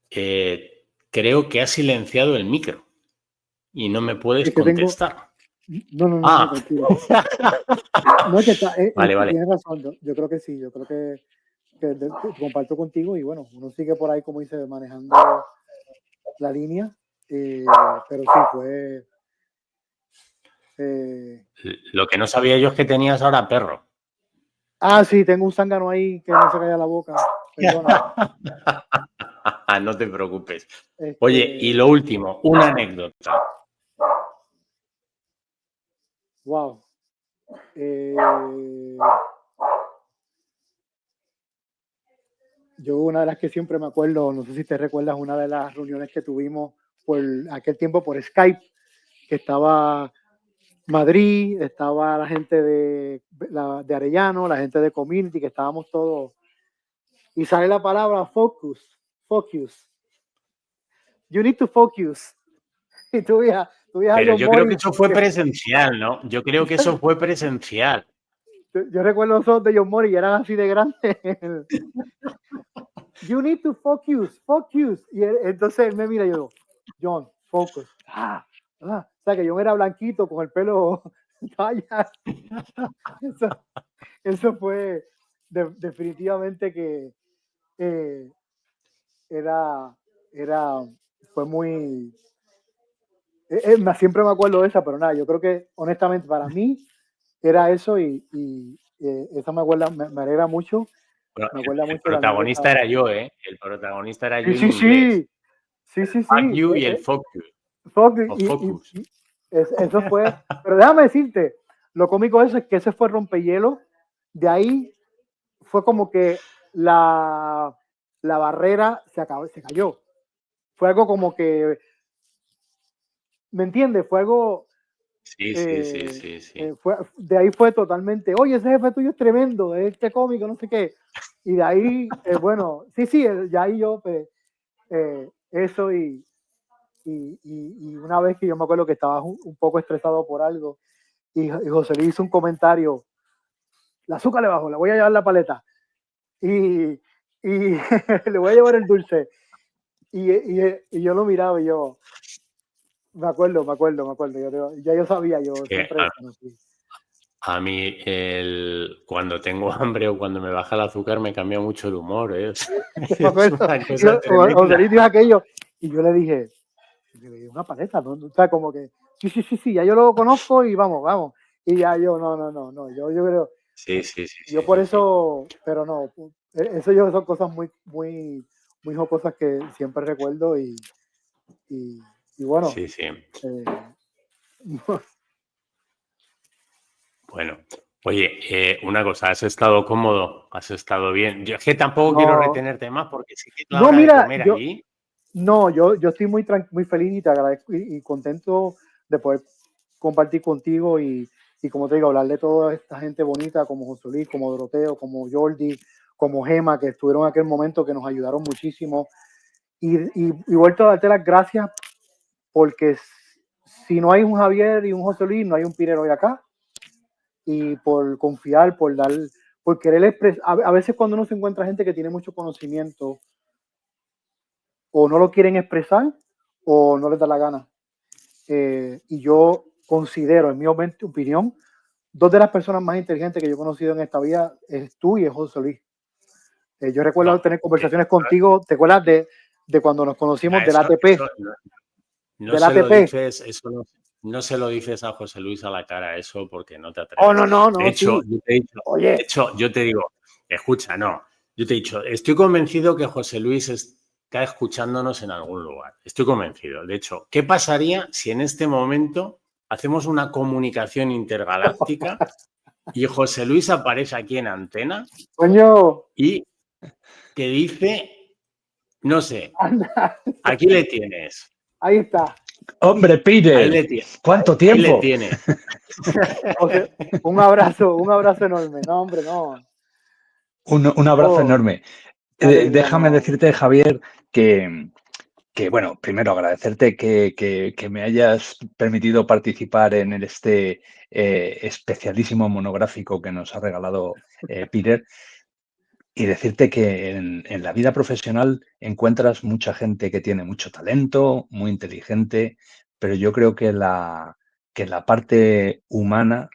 creo que has silenciado el micro y no me puedes contestar. No, tranquilo. No, es que Vale. tienes razón, yo creo que sí, yo creo que comparto contigo y bueno, uno sigue por ahí, como dice, manejando la línea, pero sí fue... Lo que no sabía yo es que tenías ahora perro. Sí, tengo un zángano ahí que no se calla la boca, perdona. No te preocupes. Oye, y lo último, una anécdota. Wow. Yo una de las que siempre me acuerdo, no sé si te recuerdas, una de las reuniones que tuvimos por aquel tiempo por Skype, que estaba Madrid, estaba la gente de Arellano, la gente de Community, que estábamos todos, y sale la palabra focus. You need to focus. Y tú veías Pero yo creo que eso fue presencial, ¿no? Yo creo que eso fue presencial. Yo recuerdo los ojos de John Mori y eran así de grandes. You need to focus. Y entonces él me mira y yo, John, focus. O sea que John era blanquito con el pelo talla. Eso fue definitivamente que fue muy... siempre me acuerdo de esa, pero nada, yo creo que honestamente para mí era eso y eso me alegra mucho. Bueno, Me acuerda el mucho protagonista era yo, ¿eh? El protagonista era yo en Sí. inglés. Sí. Fuck you y el focus. Focus. Eso fue. Pero déjame decirte, lo cómico de eso es que ese fue rompehielo. De ahí fue como que la barrera se cayó. Fue algo como que, ¿me entiendes? Fue algo... Sí. de ahí fue totalmente, oye, ese jefe tuyo es tremendo, es este cómico, no sé qué. Y de ahí, bueno, sí, ya ahí yo, eso y una vez que yo me acuerdo que estaba un poco estresado por algo y José le hizo un comentario, la azúcar le bajó, le voy a llevar la paleta y le voy a llevar el dulce. Y yo lo miraba y yo, me acuerdo, ya yo sabía, yo siempre... A mí, cuando tengo hambre o cuando me baja el azúcar, me cambia mucho el humor, ¿eh? Yo me Es acuerdo. una cosa José tremenda. Luis dijo aquello y yo le dije, una paleta, ¿no? O sea, como que, sí, ya yo lo conozco y vamos. Y ya yo, no, yo creo, Sí. yo por eso, pero no, eso yo son cosas muy jocosas que siempre recuerdo y bueno. Sí. Bueno, oye, una cosa, ¿has estado cómodo? ¿Has estado bien? Yo es que tampoco quiero No, retenerte más porque sí que es la no, hora de mira, comer allí. yo estoy muy feliz y te agradezco y contento de poder compartir contigo y como te digo, hablar de toda esta gente bonita como José Luis, como Doroteo, como Jordi, como Gema, que estuvieron en aquel momento, que nos ayudaron muchísimo. Y vuelto a darte las gracias porque si no hay un Javier y un José Luis, no hay un Pirero hoy acá. Y por confiar, por querer expresar. A veces cuando uno se encuentra gente que tiene mucho conocimiento, o no lo quieren expresar o no les da la gana. Y yo considero, en mi opinión, dos de las personas más inteligentes que yo he conocido en esta vida es tú y es José Luis. Yo recuerdo No, tener conversaciones contigo, ¿te acuerdas de cuando nos conocimos del eso ATP? no Del se lo ATP. dices, eso no se lo dices a José Luis a la cara, eso porque no te Oh, atreves. De hecho, sí. yo te he dicho, Oye, yo te digo, escucha, no, yo te he dicho, estoy convencido que José Luis está escuchándonos en algún lugar. Estoy convencido. De hecho, ¿qué pasaría si en este momento hacemos una comunicación intergaláctica y José Luis aparece aquí en antena coño, y que dice, no sé, anda, aquí le tienes, ahí está. Hombre, ahí Peter, le tienes, ¿cuánto ahí le tiempo? tienes. José, un abrazo enorme. No, hombre, no. Un abrazo Oh, enorme. qué alegría, Déjame no. decirte, Javier, bueno, primero agradecerte que me hayas permitido participar en este especialísimo monográfico que nos ha regalado Peter. Y decirte que en la vida profesional encuentras mucha gente que tiene mucho talento, muy inteligente, pero yo creo que la parte humana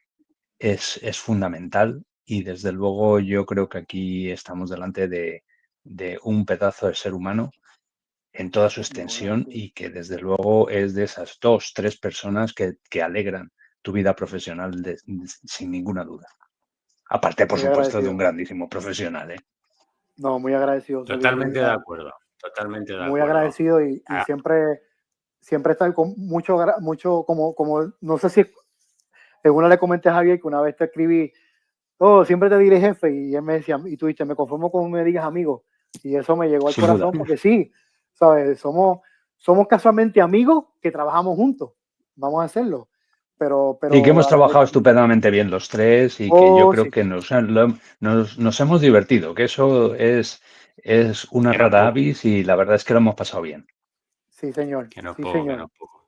es fundamental y desde luego yo creo que aquí estamos delante de un pedazo de ser humano en toda su extensión y que desde luego es de esas 2, 3 personas que alegran tu vida profesional sin ninguna duda. Aparte, por Muy supuesto, de un agradecido. grandísimo profesional, ¿eh? No, muy agradecido, José Luis, de Totalmente de verdad. acuerdo, totalmente de Muy acuerdo. agradecido y Ah, siempre está con mucho como, no sé si en una le comenté a Javier que una vez te escribí, oh, siempre te diré jefe, y él me decía, y tú dices, me conformo con me digas amigo, y eso me llegó al Sin duda. corazón porque sí, sabes, somos casualmente amigos que trabajamos juntos, vamos a hacerlo, pero Y que hemos trabajado agradezco. estupendamente bien los tres y que yo Oh, creo sí, que nos hemos divertido, que eso es una que no es rara poco, avis y la verdad es que lo hemos pasado bien. sí, señor, que no es sí, poco, que no señor. es poco.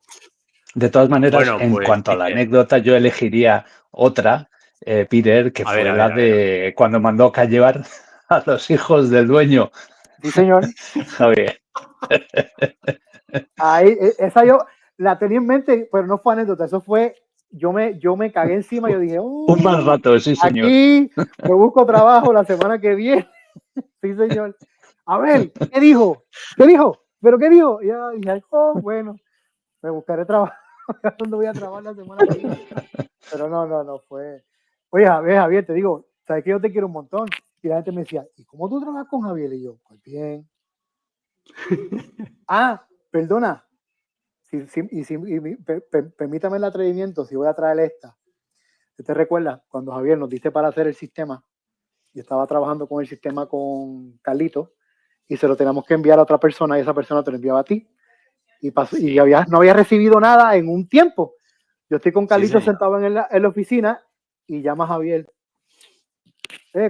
De todas maneras, Bueno, en pues, cuanto a la Peter, anécdota, yo elegiría otra, Peter, que a ver, fue a la ver, a ver. de cuando mandó a callar a los hijos del dueño, Sí, señor. Javier. Ahí, esa yo la tenía en mente, pero no fue anécdota, eso fue, yo me cagué encima, yo dije, Un mal rato, sí, señor. aquí me busco trabajo la semana que viene. Sí, señor. A ver, ¿qué dijo? ¿Qué dijo? ¿Pero qué dijo? Y yo dije, oh, bueno, me buscaré trabajo. ¿Dónde voy a trabajar la semana que viene? Pero no, fue. Oye, Javier, te digo, sabes que yo te quiero un montón. Y la gente me decía, ¿y cómo tú trabajas con Javier? Y yo, pues bien. Ah, perdona. Permítame el atrevimiento, si voy a traer esta. ¿Te recuerdas cuando Javier nos diste para hacer el sistema? Yo estaba trabajando con el sistema con Carlito y se lo teníamos que enviar a otra persona y esa persona te lo enviaba a ti. Y, Sí, no había recibido nada en un tiempo. Yo estoy con sí, Carlito señor. sentado en la oficina y llama a Javier.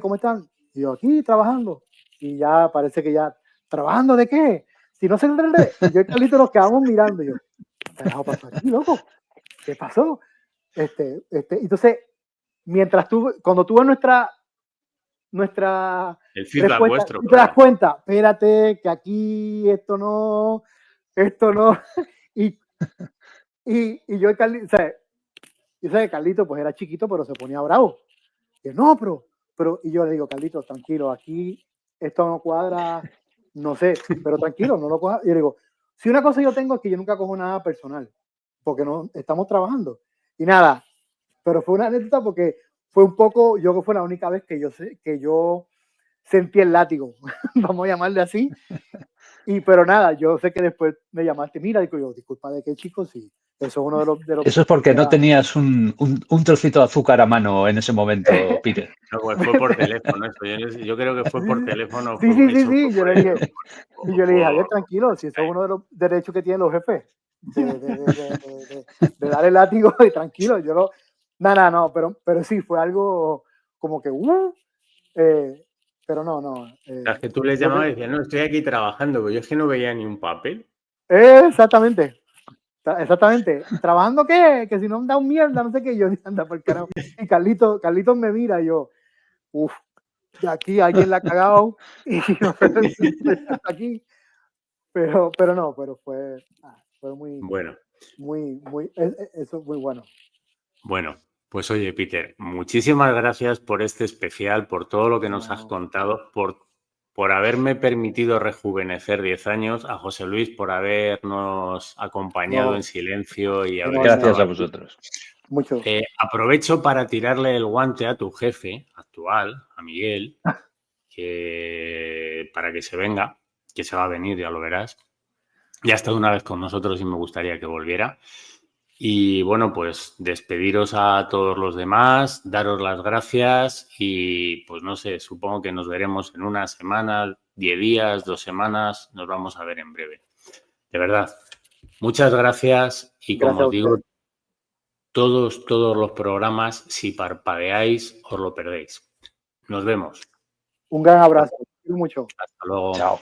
¿Cómo están? Y yo aquí trabajando. Y ya parece que ya, ¿trabajando de qué? Si no se entiende. Y yo y Carlito nos quedamos mirando. Y yo, ¿qué carajo pasó aquí, loco? ¿Qué pasó? Entonces, cuando tuve nuestra El feedback respuesta, vuestro, tú te das claro. cuenta, espérate, que aquí esto no, y yo y Carly, o sea, Y sabes que Carlito pues era chiquito, pero se ponía bravo. Y no, y yo le digo, Carlito, tranquilo, aquí esto no cuadra, no sé, pero tranquilo, no lo cojas. Y yo le digo, si una cosa yo tengo es que yo nunca cojo nada personal, porque no estamos trabajando. Y nada, pero fue una anécdota porque fue un poco, yo que fue la única vez que yo sentí el látigo, vamos a llamarle así. Pero nada, yo sé que después me llamaste, mira, digo yo, disculpa, ¿de qué, chico? Sí, eso es uno de los Eso es porque no tenías un trocito de azúcar a mano en ese momento, Peter. No, pues fue por teléfono eso. Yo creo que fue por teléfono. Sí. Yo le dije, Javier, tranquilo, si eso es uno de los derechos que tienen los jefes, de dar el látigo y tranquilo, yo no, nada, no, pero sí, fue algo como que, pero no. Es que tú les llamabas y decías, no, estoy aquí trabajando, pero yo es que no veía ni un papel. Exactamente. ¿Trabajando qué? Que si no me da un mierda, no sé qué. Yo anda por carajo. Y Carlitos me mira y yo, de aquí alguien la ha cagado y no sé aquí. Pero fue muy, Bueno. Eso es muy bueno. Bueno, pues oye, Peter, muchísimas gracias por este especial, por todo lo que nos has contado, por haberme permitido rejuvenecer 10 años, a José Luis por habernos acompañado en silencio y haber gracias a vosotros. Mucho. Aprovecho para tirarle el guante a tu jefe actual, a Miguel, para que se venga, que se va a venir, ya lo verás. Ya ha estado una vez con nosotros y me gustaría que volviera. Y bueno, pues despediros a todos los demás, daros las gracias y pues no sé, supongo que nos veremos en una semana, 10 días, 2 semanas, nos vamos a ver en breve. De verdad, muchas gracias y como os digo, todos los programas, si parpadeáis, os lo perdéis. Nos vemos. Un gran abrazo. Mucho. Hasta luego. Chao.